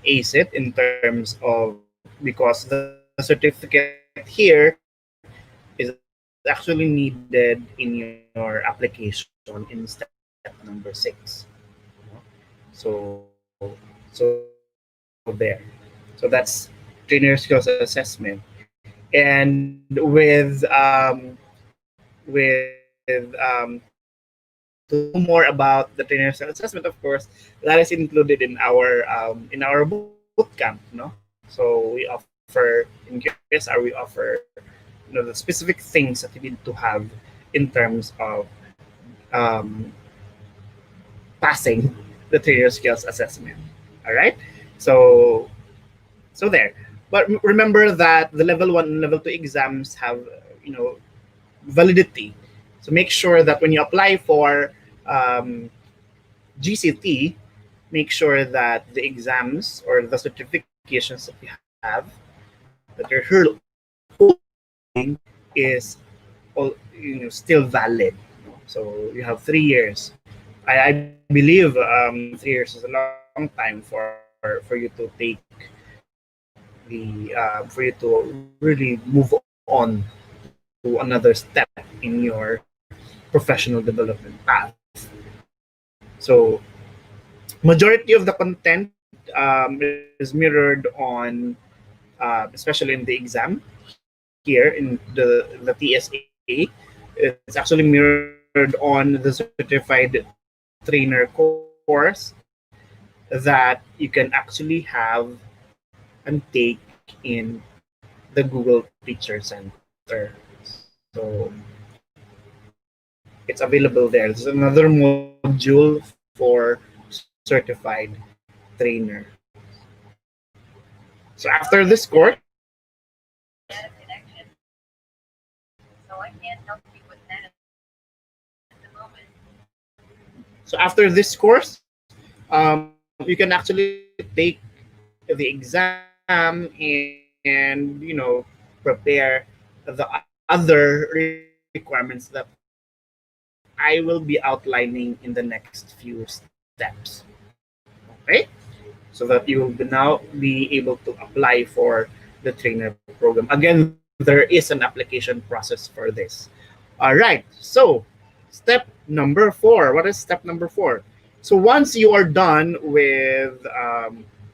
ace it in terms of, because the certificate here is actually needed in your application in step number 6. So so there. So that's trainer skills assessment. And to know more about the trainer skills assessment, of course, that is included in our boot camp. No, so we offer in QSR we offer the specific things that you need to have in terms of um, passing the trainer skills assessment. All right, so there. But remember that the level 1 and level 2 exams have validity. So make sure that when you apply for um, GCT, make sure that the exams or the certifications that you have that you're holding is still valid. So you have 3 years. I believe 3 years is a long time for you to take for you to really move on to another step in your professional development path. So majority of the content is mirrored on especially in the exam here in the TSA. It's actually mirrored on the certified trainer course that you can actually have and take in the Google Teacher Center. So it's available there. There's another module for certified trainer. So after this course, you can actually take the exam and prepare the other requirements that I will be outlining in the next few steps. Okay, so that you will now be able to apply for the trainer program. Again, there is an application process for this. All right, so step number 4. What is step number 4? So once you are done with,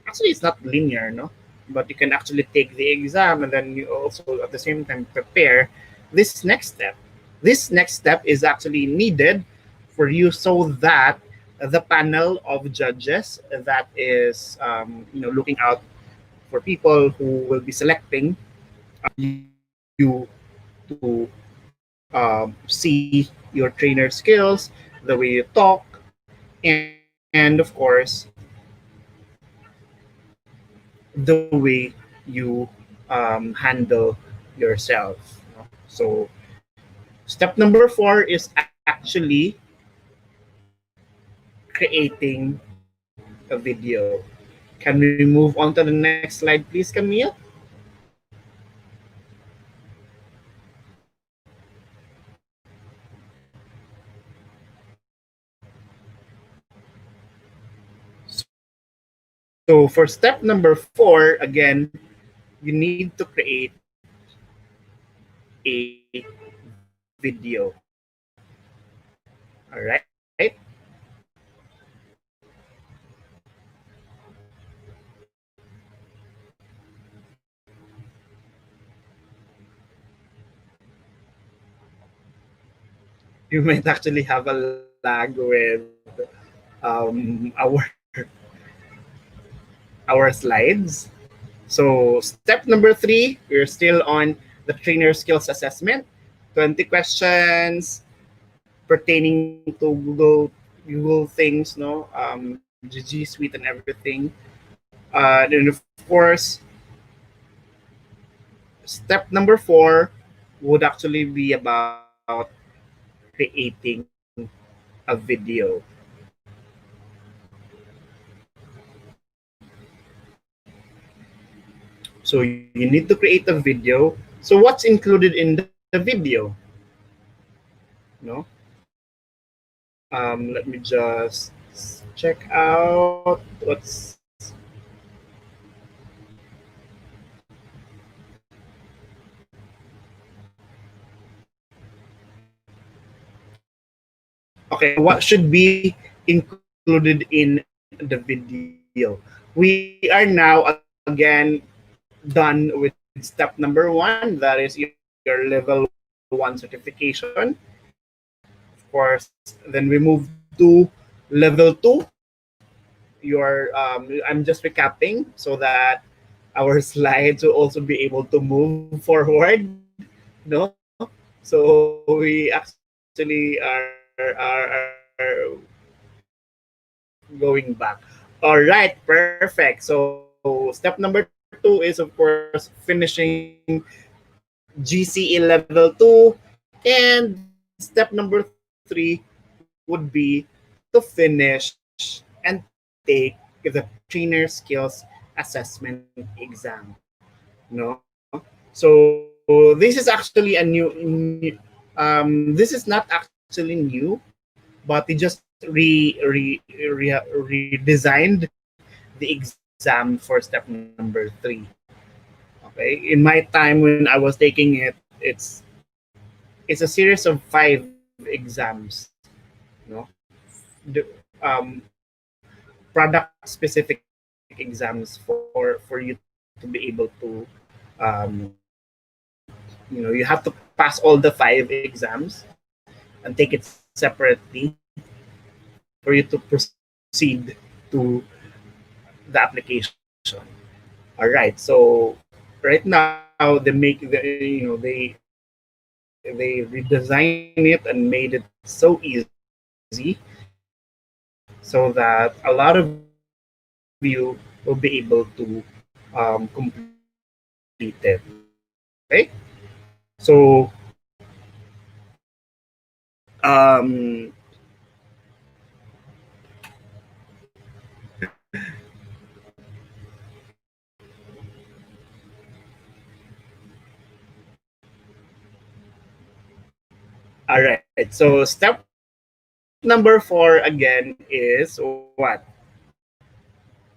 actually, it's not linear, no? But you can actually take the exam and then you also at the same time prepare this next step. This next step is actually needed for you so that the panel of judges that is, looking out for people who will be selecting you to see your trainer skills, the way you talk, and of course, the way you handle yourself. So, step number 4 is actually creating a video. Can we move on to the next slide, please, Camille? So, for step number 4, again, you need to create a video. All right. You might actually have a lag with our slides. So step number 3, we're still on the trainer skills assessment. 20 questions pertaining to Google things, no, G Suite and everything. And of course, step number 4 would actually be about creating a video. So you need to create a video. So what's included in the video? No, let me just check out what's okay. What should be included in the video? We are now at the part again done with step number one, that is your level 1 certification. Of course, then we move to level 2. I'm just recapping so that our slides will also be able to move forward. No, so we actually are going back. All right, perfect. So step number 2 is, of course, finishing GCE level 2, and step number 3 would be to finish and take the trainer skills assessment exam. So this is actually a this is not actually new, but they just redesigned the exam for step number 3. Okay, in my time when I was taking it, it's a series of 5 exams. You know, product specific exams for you to be able to you have to pass all the 5 exams and take it separately for you to proceed to the application. All right, so right now they make they redesign it and made it so easy so that a lot of you will be able to complete it. Okay, so all right. So step number 4 again is what?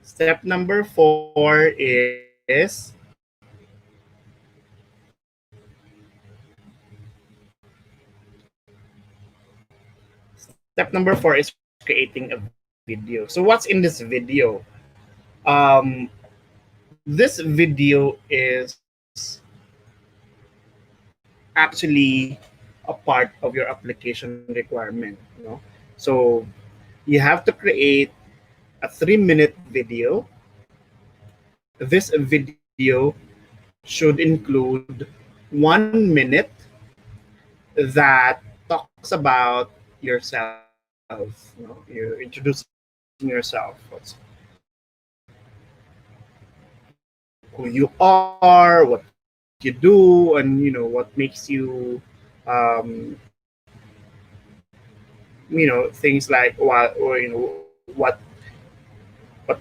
Step number 4 is creating a video. So what's in this video? Um, this video is actually a part of your application requirement. So you have to create a 3-minute video. This video should include 1 minute that talks about yourself. You're introducing yourself. Who you are, what you do, and what makes you, um, things like what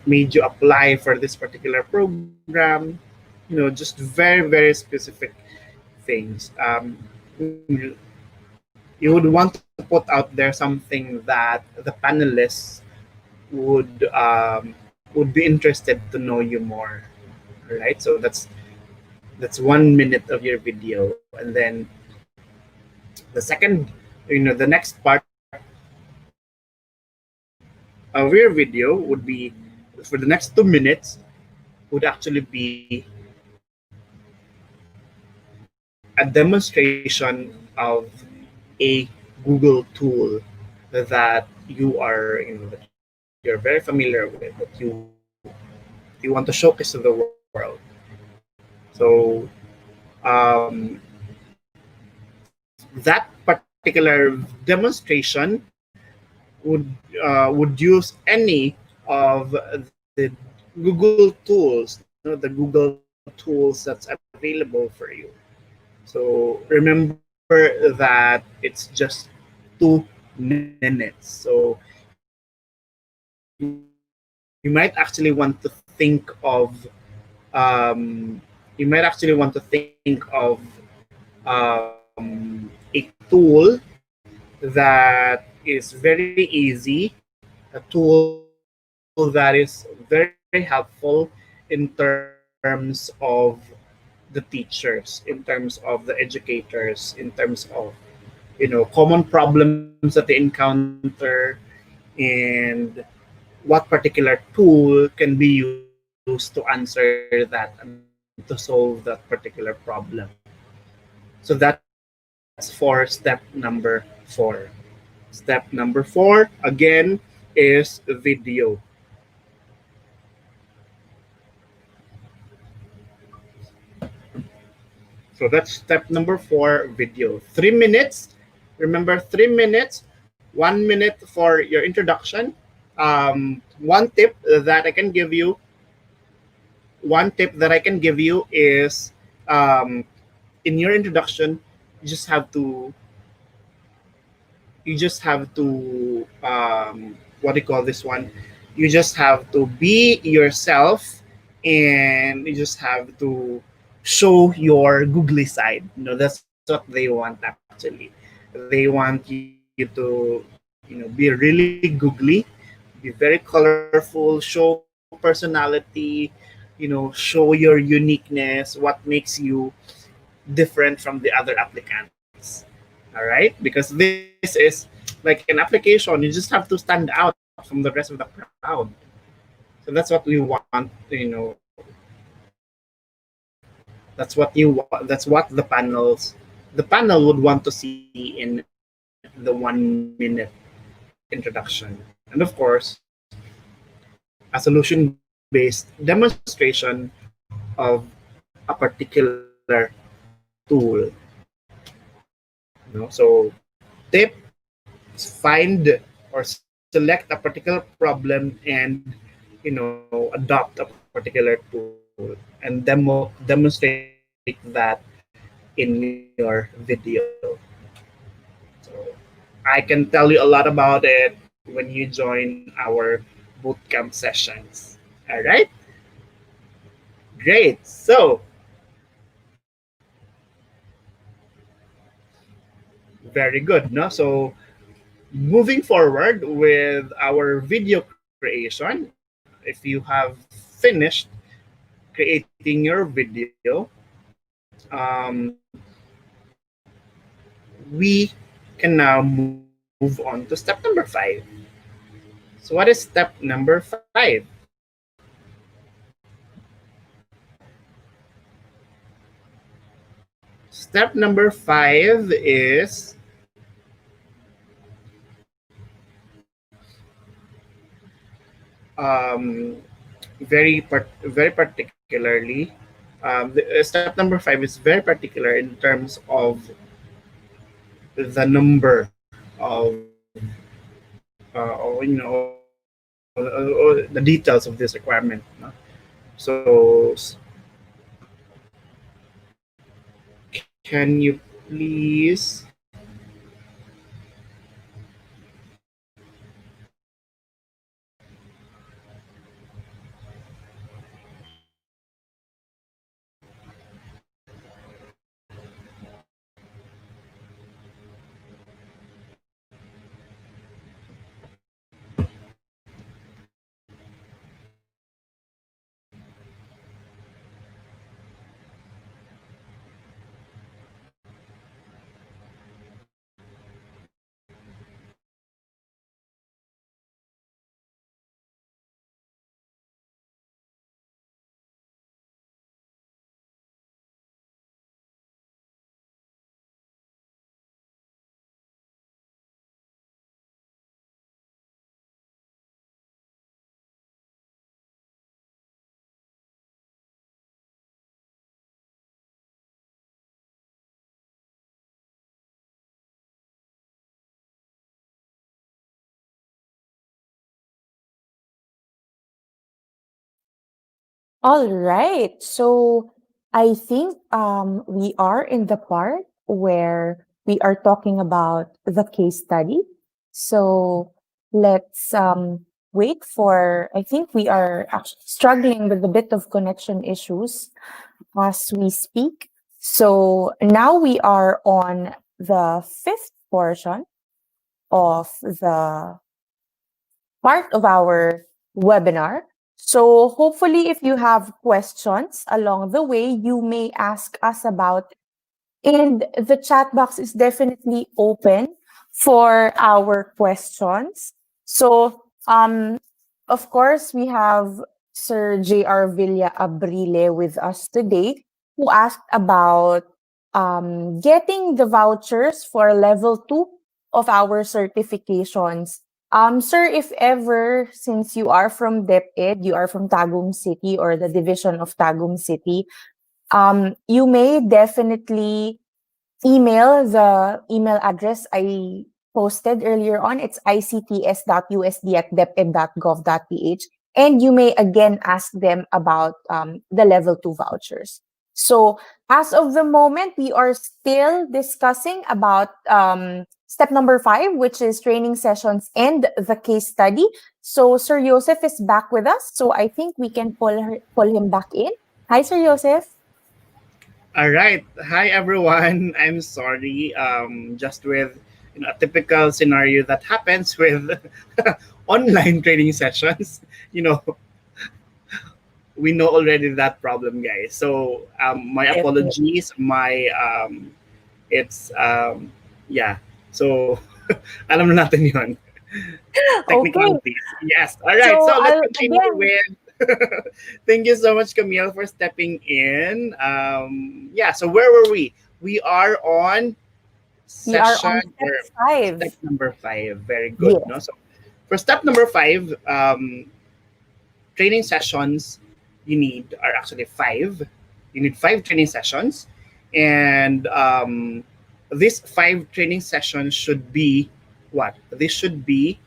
made you apply for this particular program. Just very very specific things. You you would want to put out there something that the panelists would be interested to know you more. Right, so that's 1 minute of your video, and then the second the next part of your video would be, for the next 2 minutes, would actually be a demonstration of a Google tool that you are that you're very familiar with, that you want to showcase to the world. So that particular demonstration would use any of the Google tools, the Google tools that's available for you. So remember that it's just 2 minutes. So you might actually want to think a tool that is very easy, a tool that is very helpful in terms of the teachers, in terms of the educators, in terms of common problems that they encounter, and what particular tool can be used to answer that and to solve that particular problem. So that's for step number 4. Step number 4 again is video. So that's step number 4, video. 3 minutes. Remember, 3 minutes, 1 minute for your introduction. One tip that I can give you, is, in your introduction, you just have to what do you call this one? You just have to be yourself, and you just have to show your googly side. That's what they want actually. They want you to, be really googly, be very colorful, show personality, show your uniqueness, what makes you different from the other applicants. All right, because this is like an application, you just have to stand out from the rest of the crowd. So that's what we want, that's what the panel would want to see in the 1 minute introduction. And of course, a solution based demonstration of a particular tool. So tip, find or select a particular problem and adopt a particular tool and demonstrate that in your video. So I can tell you a lot about it when you join our bootcamp sessions. All right, great. So very good. No, so moving forward with our video creation, if you have finished creating your video, um, we can now move on to step number 5. So what is step number 5? Step number 5 is very particularly. Step number 5 is very particular in terms of the number of the details of this requirement. No? So can you please All right. So I think we are in the part where we are talking about the case study. So let's wait for, I think we are actually struggling with a bit of connection issues as we speak. So now we are on the fifth portion of the part of our webinar. So hopefully if you have questions along the way, you may ask us about, and the chat box is definitely open for our questions. So of course we have Sir J.R. Villa Abrile with us today, who asked about getting the vouchers for level 2 of our certifications. Sir, if ever, since you are from DepEd, you are from Tagum City or the division of Tagum City, you may definitely email the email address I posted earlier on. It's icts.usd@deped.gov.ph. And you may again ask them about the level 2 vouchers. So as of the moment, we are still discussing about step number 5, which is training sessions and the case study. So Sir Joseph is back with us. So I think we can pull him back in. Hi, Sir Joseph. All right. Hi, everyone. I'm sorry. Just with a typical scenario that happens with online training sessions. You know, we know already that problem, guys. So my Definitely. apologies. It's yeah. So alam na natin yon. Okay. Technicalities. Yes. All right. So So let's I'll continue again, with. Thank you so much, Camille, for stepping in. Yeah. So where were we? We are on we are session on or step step 5. number 5. Very good. No. Yes. So for step number 5, training sessions you need are actually 5. You need 5 training sessions, and these 5 training sessions should be what? This should be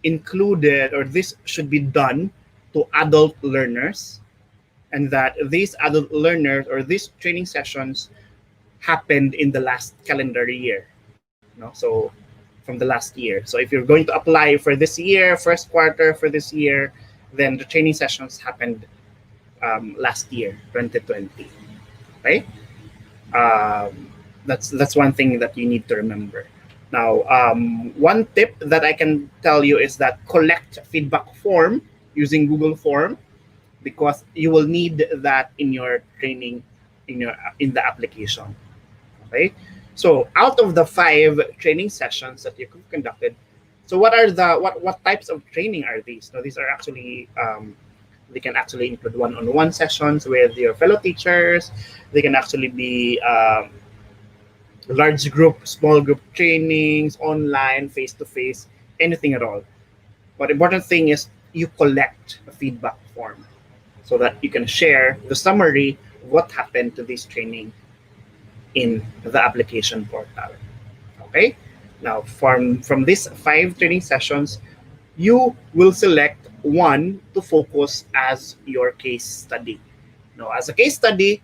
included, or this should be done to adult learners, and that these adult learners or these training sessions happened in the last calendar year. So from the last year. So if you're going to apply for this year, first quarter for this year, then the training sessions happened last year, 2020. Okay. That's one thing that you need to remember. Now, one tip that I can tell you is that collect feedback form using Google Form, because you will need that in your training, in the application. Okay, so out of the 5 training sessions that you conducted, so what types of training are these? Now, these are actually they can actually include one-on-one sessions with your fellow teachers. They can actually be large group, small group trainings, online, face to face, anything at all. But important thing is you collect a feedback form so that you can share the summary of what happened to this training in the application portal. Okay. Now, from these 5 training sessions, you will select one to focus as your case study. Now, as a case study,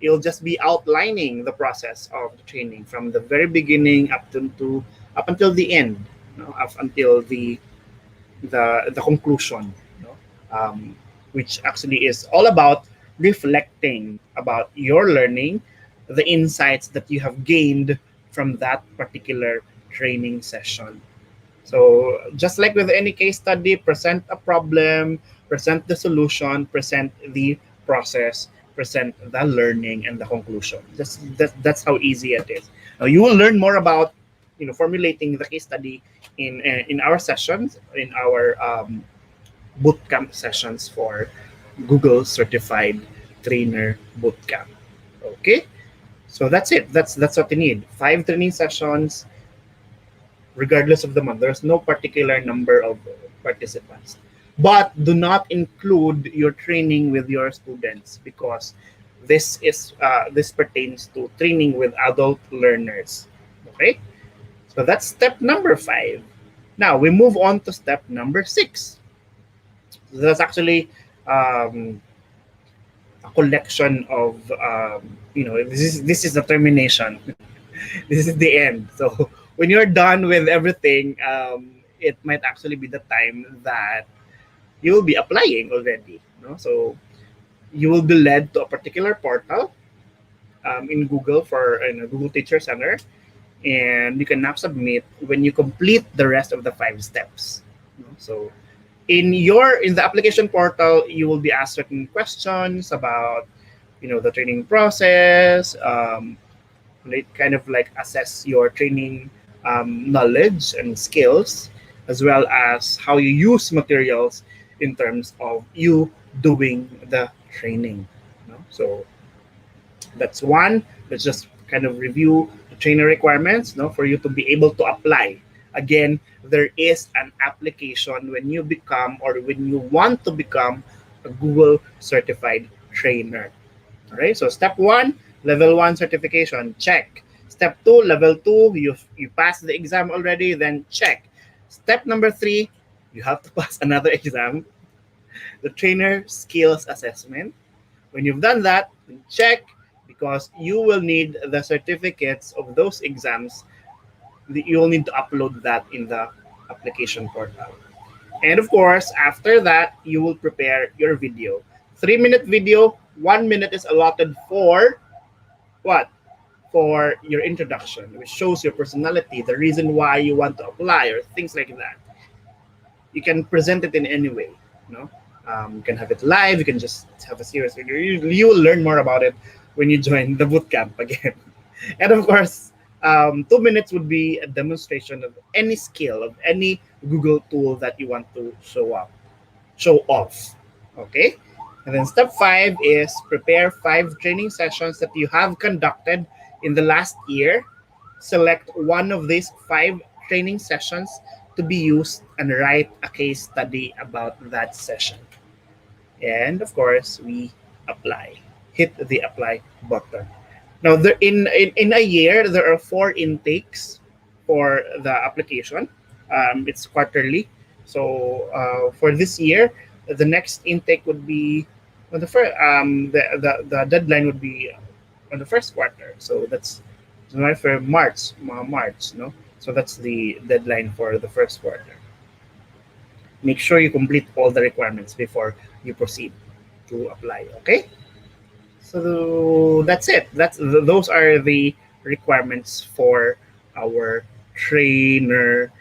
you'll just be outlining the process of the training from the very beginning up until the end, up until the conclusion, which actually is all about reflecting about your learning, the insights that you have gained from that particular training session. So just like with any case study, present a problem, present the solution, present the process, present the learning and the conclusion. That's how easy it is. Now you will learn more about formulating the case study in our sessions, in our bootcamp sessions for Google Certified Trainer Bootcamp. Okay, so that's it. That's what you need. 5 training sessions, regardless of the month. There's no particular number of participants. But do not include your training with your students, because this pertains to training with adult learners. Okay, so that's step number 5. Now we move on to step number 6. So that's actually um, a collection of this is the termination. This is the end. So when you're done with everything, it might actually be the time that you will be applying already. So you will be led to a particular portal in Google, in a Google Teacher Center, and you can now submit when you complete the rest of the 5 steps. So in the application portal, you will be asked certain questions about the training process. It kind of like assess your training knowledge and skills, as well as how you use materials in terms of you doing the training. So that's one. Let's just kind of review the trainer requirements, for you to be able to apply. Again, there is an application when you become or when you want to become a Google certified trainer. All right. So step one, level one certification, check. Step two, level two, you passed the exam already, then check. Step number three, you have to pass another exam, the trainer skills assessment. When you've done that, check, because you will need the certificates of those exams. You will need to upload that in the application portal. And of course, after that, you will prepare your video. 3-minute video, 1 minute is allotted for what? For your introduction, which shows your personality, the reason why you want to apply, or things like that. You can present it in any way. You know, you can have it live. You can just have a series. You will learn more about it when you join the bootcamp again. And of course, 2 minutes would be a demonstration of any skill of any Google tool that you want to show off. Okay. And then step five is prepare 5 training sessions that you have conducted in the last year. Select one of these 5 training sessions to be used and write a case study about that session. And of course, we apply. Hit the apply button. Now, in a year, there are 4 intakes for the application. It's quarterly. So for this year, the next intake would be on the first. The deadline would be on the first quarter. So that's January, February, March. No. So that's the deadline for the first quarter. Make sure you complete all the requirements before you proceed to apply. Okay. So that's it. Those are the requirements for our trainer,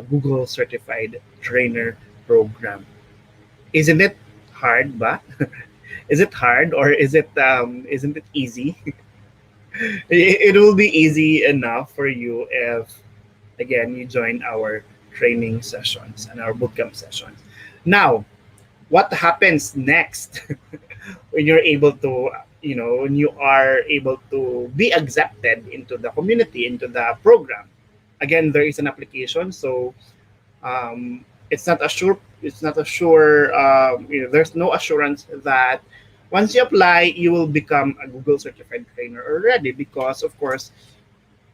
Google Certified Trainer program. Isn't it hard, ba? Is it hard, or isn't it easy? It will be easy enough for you if, again, you join our training sessions and our bootcamp sessions. Now, what happens next when you're able to, when you are able to be accepted into the community, into the program? Again, there is an application, so it's not a sure there's no assurance that once you apply you will become a Google certified trainer already, because of course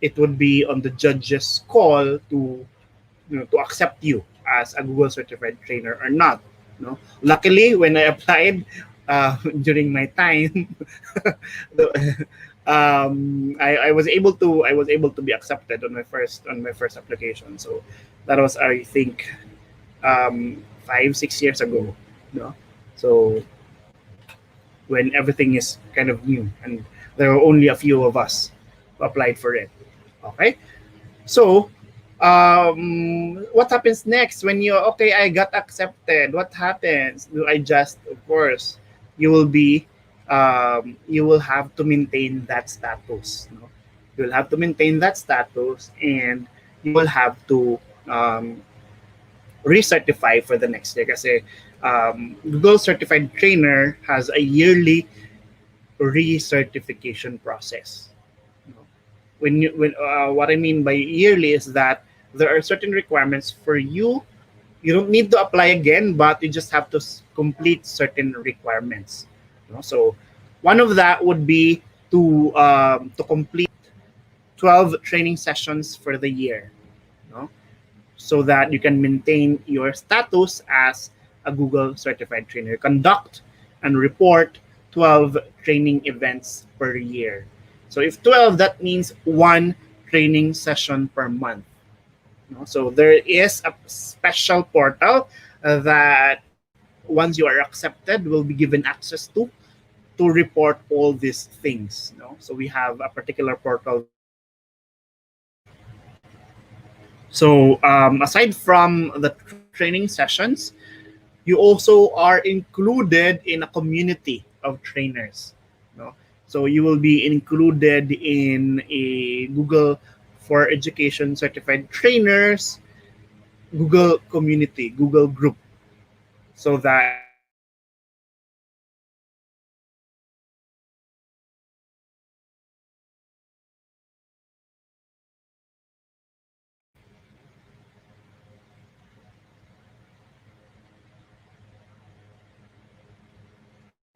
it would be on the judge's call to accept you as a Google certified trainer or not. Luckily, when I applied during my time, I was able to be accepted on my first application. So that was, I think, 5-6 years ago. No, so when everything is kind of new and there were only a few of us who applied for it. Okay, so what happens next when okay, I got accepted? What happens? Do I just, of course, you will have to maintain that status. You will have to maintain that status, and you will have to recertify for the next year. Kasi Google Certified Trainer has a yearly recertification process. What I mean by yearly is that there are certain requirements for you. You don't need to apply again, but you just have to complete certain requirements. So one of that would be to complete 12 training sessions for the year, so that you can maintain your status as a Google certified trainer. Conduct and report 12 training events per year. So if 12, that means 1 training session per month. So there is a special portal that once you are accepted will be given access to report all these things. So we have a particular portal that you can access. So aside from the training sessions, you also are included in a community of trainers. So you will be included in a Google for Education Certified Trainers Google community, Google group. so that you will be able to share your ideas and share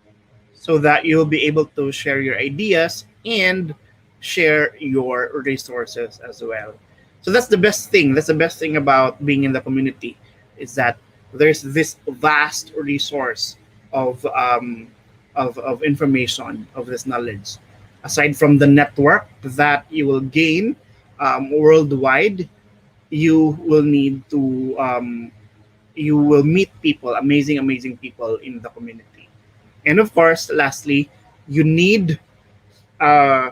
so that you'll be able to share your ideas and share your resources as well. So that's the best thing. That's the best thing about being in the community is that there's this vast resource of of information of this knowledge. Aside from the network that you will gain worldwide, you will need to you will meet people, amazing people in the community. And of course, lastly, you need uh,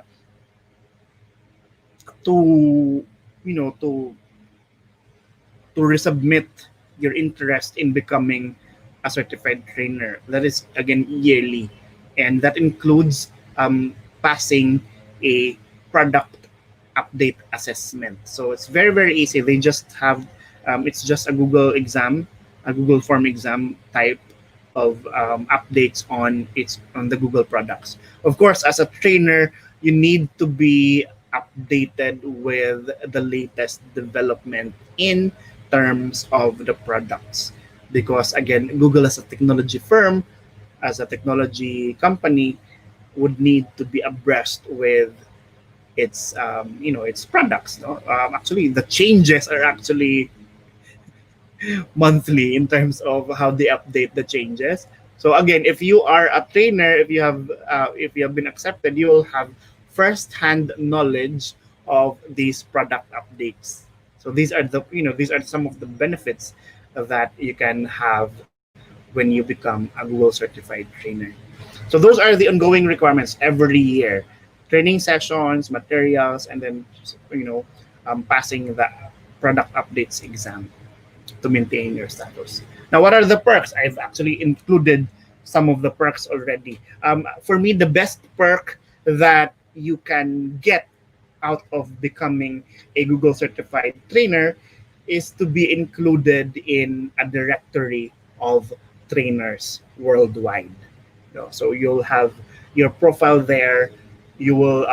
to to resubmit your interest in becoming a certified trainer. That is again yearly, and that includes passing a product update assessment. So it's very easy. They just have it's just a Google exam, a Google form exam type of updates on its on the Google products. Of course, as a trainer, you need to be updated with the latest development in terms of the products, because again, Google as a technology firm, as a technology company, would need to be abreast with its its products. No, actually, the changes are actually monthly in terms of how they update the changes. So again, if you are a trainer, if you have been accepted, you will have first-hand knowledge of these product updates. So these are the these are some of the benefits that you can have when you become a Google certified trainer. So those are the ongoing requirements every year: training sessions, materials, and then passing the product updates exam to maintain your status. Now, what are the perks? I've actually included some of the perks already. For me, the best perk that you can get out of becoming a Google certified trainer is to be included in a directory of trainers worldwide. So you'll have your profile there. You will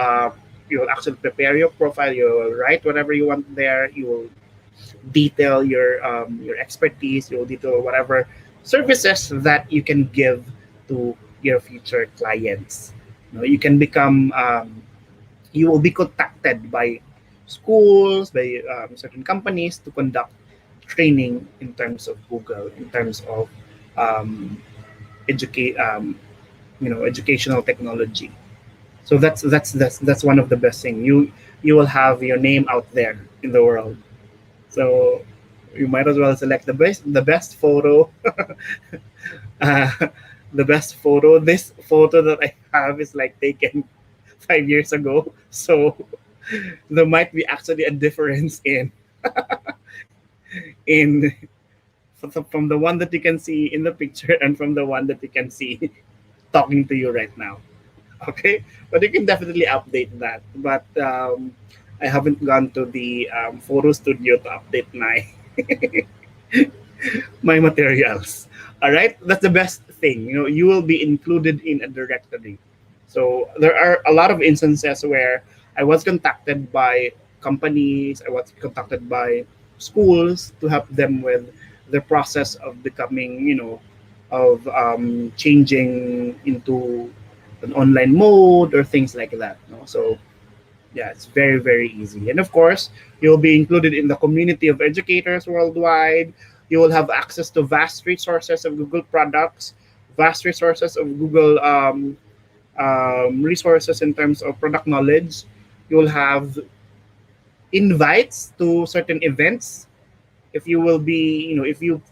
you will actually prepare your profile. You will write whatever you want there. You will detail your expertise. You'll detail whatever services that you can give to your future clients. You can become you will be contacted by schools, by certain companies to conduct training in terms of Google, in terms of um, educate educational technology. So that's one of the best thing. You will have your name out there in the world. So you might as well select the best photo. uh, the best photo. This photo that I have is like taken 5 years ago. So there might be actually a difference in from the one that you can see in the picture and from the one that you can see talking to you right now. Okay, but you can definitely update that. But I haven't gone to the photo studio to update my materials. All right, that's the best thing. You will be included in a directory. So there are a lot of instances where I was contacted by companies, I was contacted by schools to help them with the process of becoming, of changing into an online mode or things like that. So yeah, it's very easy. And of course, you'll be included in the community of educators worldwide. You will have access to vast resources of Google products, vast resources of Google resources in terms of product knowledge. You will have invites to certain events. If you will be, if you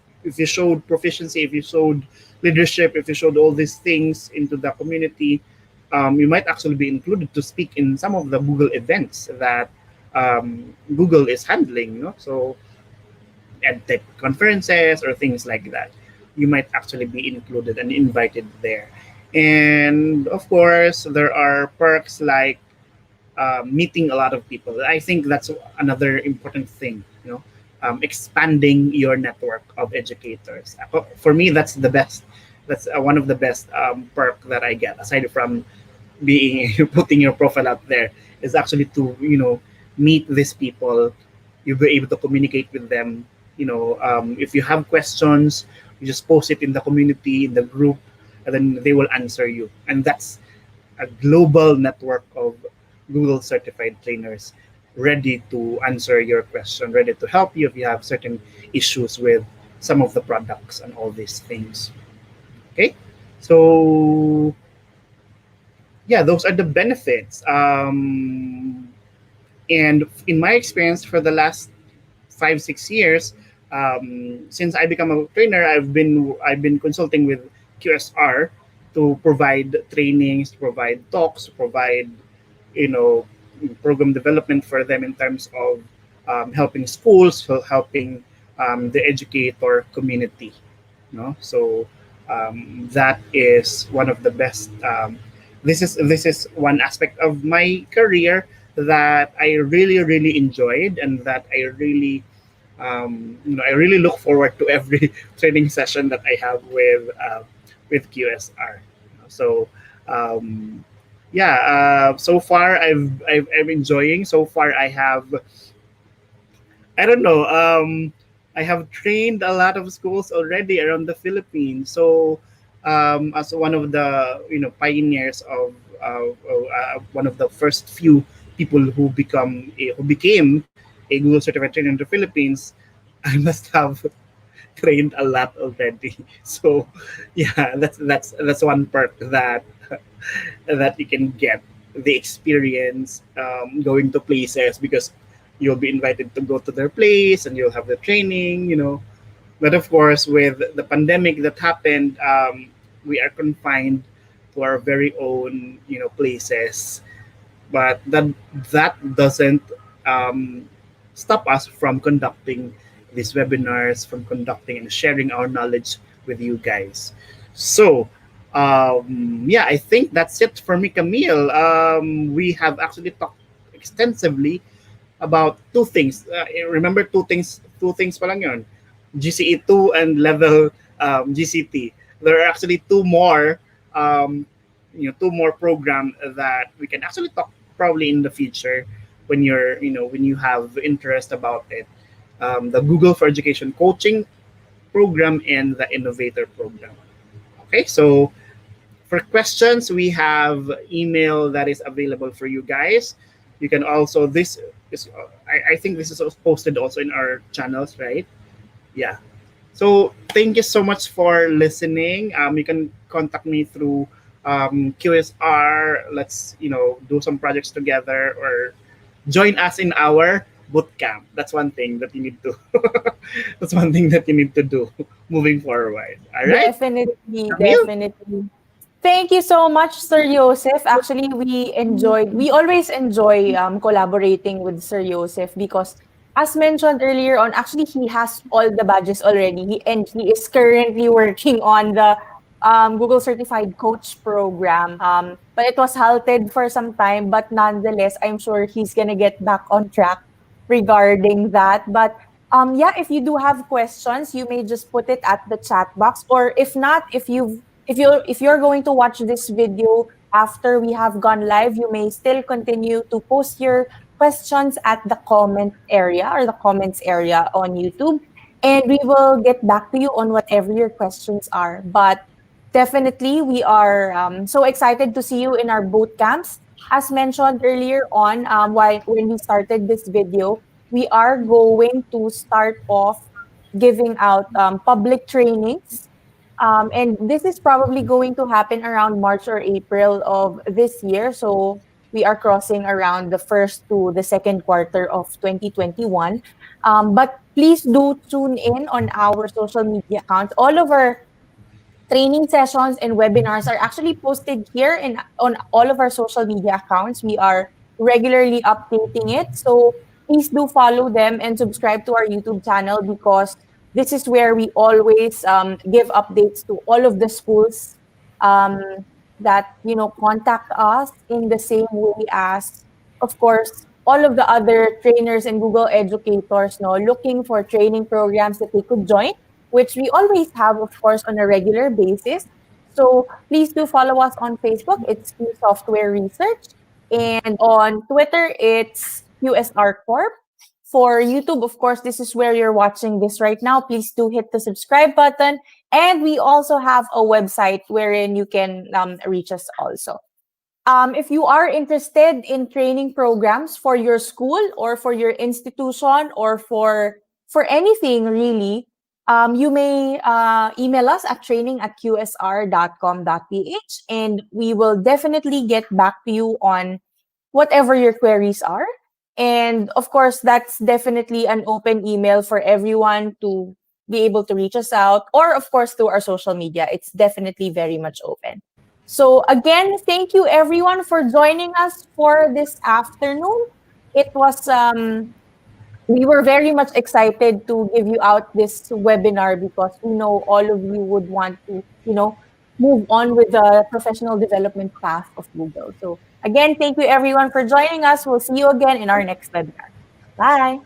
showed proficiency, if you showed leadership, if you showed all these things into the community, you might actually be included to speak in some of the Google events that Google is handling. So edtech conferences or things like that, you might actually be included and invited there. And of course, there are perks like meeting a lot of people. I think that's another important thing. expanding your network of educators. For me, that's the best. That's one of the best perk that I get, aside from being putting your profile out there, is actually to meet these people. You'll be able to communicate with them. If you have questions, you just post it in the community, in the group, and then they will answer you. And that's a global network of Google certified trainers ready to answer your question, ready to help you if you have certain issues with some of the products and all these things. Okay, so yeah, those are the benefits. And in my experience for the last 5 6 years, since I become a trainer, I've been consulting with QSR to provide trainings, to provide talks, to provide you know program development for them in terms of helping schools, helping the educator community. So that is one of the best. This is one aspect of my career that I really enjoyed, and that I really look forward to every training session that I have with QSR. So yeah, so far I'm enjoying. So far I don't know. I have trained a lot of schools already around the Philippines. So, as one of the pioneers of one of the first few people who became a Google certified trainer in the Philippines, I must have trained a lot already. So, yeah, that's one perk that you can get, the experience going to places, because you'll be invited to go to their place and you'll have the training. But of course, with the pandemic that happened, we are confined to our very own places. But that doesn't um, stop us from conducting these webinars, from conducting and sharing our knowledge with you guys. So yeah, I think that's it for me, Camille. We have actually talked extensively about two things. Remember, two things pa lang yun. GCE 2 and level GCT. There are actually um, two more program that we can actually talk probably in the future when you have interest about it. The Google for Education coaching program and the Innovator program. Okay, so for questions, we have email that is available for you guys. You can also this is I think this is posted also in our channels, right? Yeah. So thank you so much for listening. You can contact me through QSR. Let's do some projects together, or join us in our boot camp. That's one thing that you need to. That's one thing that you need to do moving forward. All right, Definitely, Camille. definitely. Thank you so much, Sir Joseph. Actually, we always enjoy collaborating with Sir Joseph because, as mentioned earlier on, actually, he has all the badges already. And he is currently working on the Google Certified Coach program. But it was halted for some time, but nonetheless, I'm sure he's going to get back on track regarding that. But yeah, if you do have questions, you may just put it at the chat box. Or if not, if you're going to watch this video after we have gone live, you may still continue to post your questions at the comment area or the comments area on YouTube, and we will get back to you on whatever your questions are. But definitely, we are so excited to see you in our boot camps. As mentioned earlier on, when we started this video, we are going to start off giving out public trainings, and this is probably going to happen around March or April of this year. So we are crossing around the first to the second quarter of 2021. But please do tune in on our social media accounts. All of our training sessions and webinars are actually posted here in on all of our social media accounts. We are regularly updating it. So please do follow them and subscribe to our YouTube channel because this is where we always give updates to all of the schools um, that contact us in the same way as, of course, all of the other trainers and Google educators looking for training programs that they could join, which we always have, of course, on a regular basis. So please do follow us on Facebook. It's Q Software Research. And on Twitter, it's QSR Corp. For YouTube, of course, this is where you're watching this right now. Please do hit the subscribe button. And we also have a website wherein you can reach us also. If you are interested in training programs for your school or for your institution or for anything really, you may email us at training@qsr.com.ph, and we will definitely get back to you on whatever your queries are. And of course, that's definitely an open email for everyone to be able to reach us out, or of course, through our social media. It's definitely very much open. So again, thank you everyone for joining us for this afternoon. It was we were very much excited to give you out this webinar because we know all of you would want to, move on with the professional development path of Google. So again, thank you everyone for joining us. We'll see you again in our next webinar. Bye.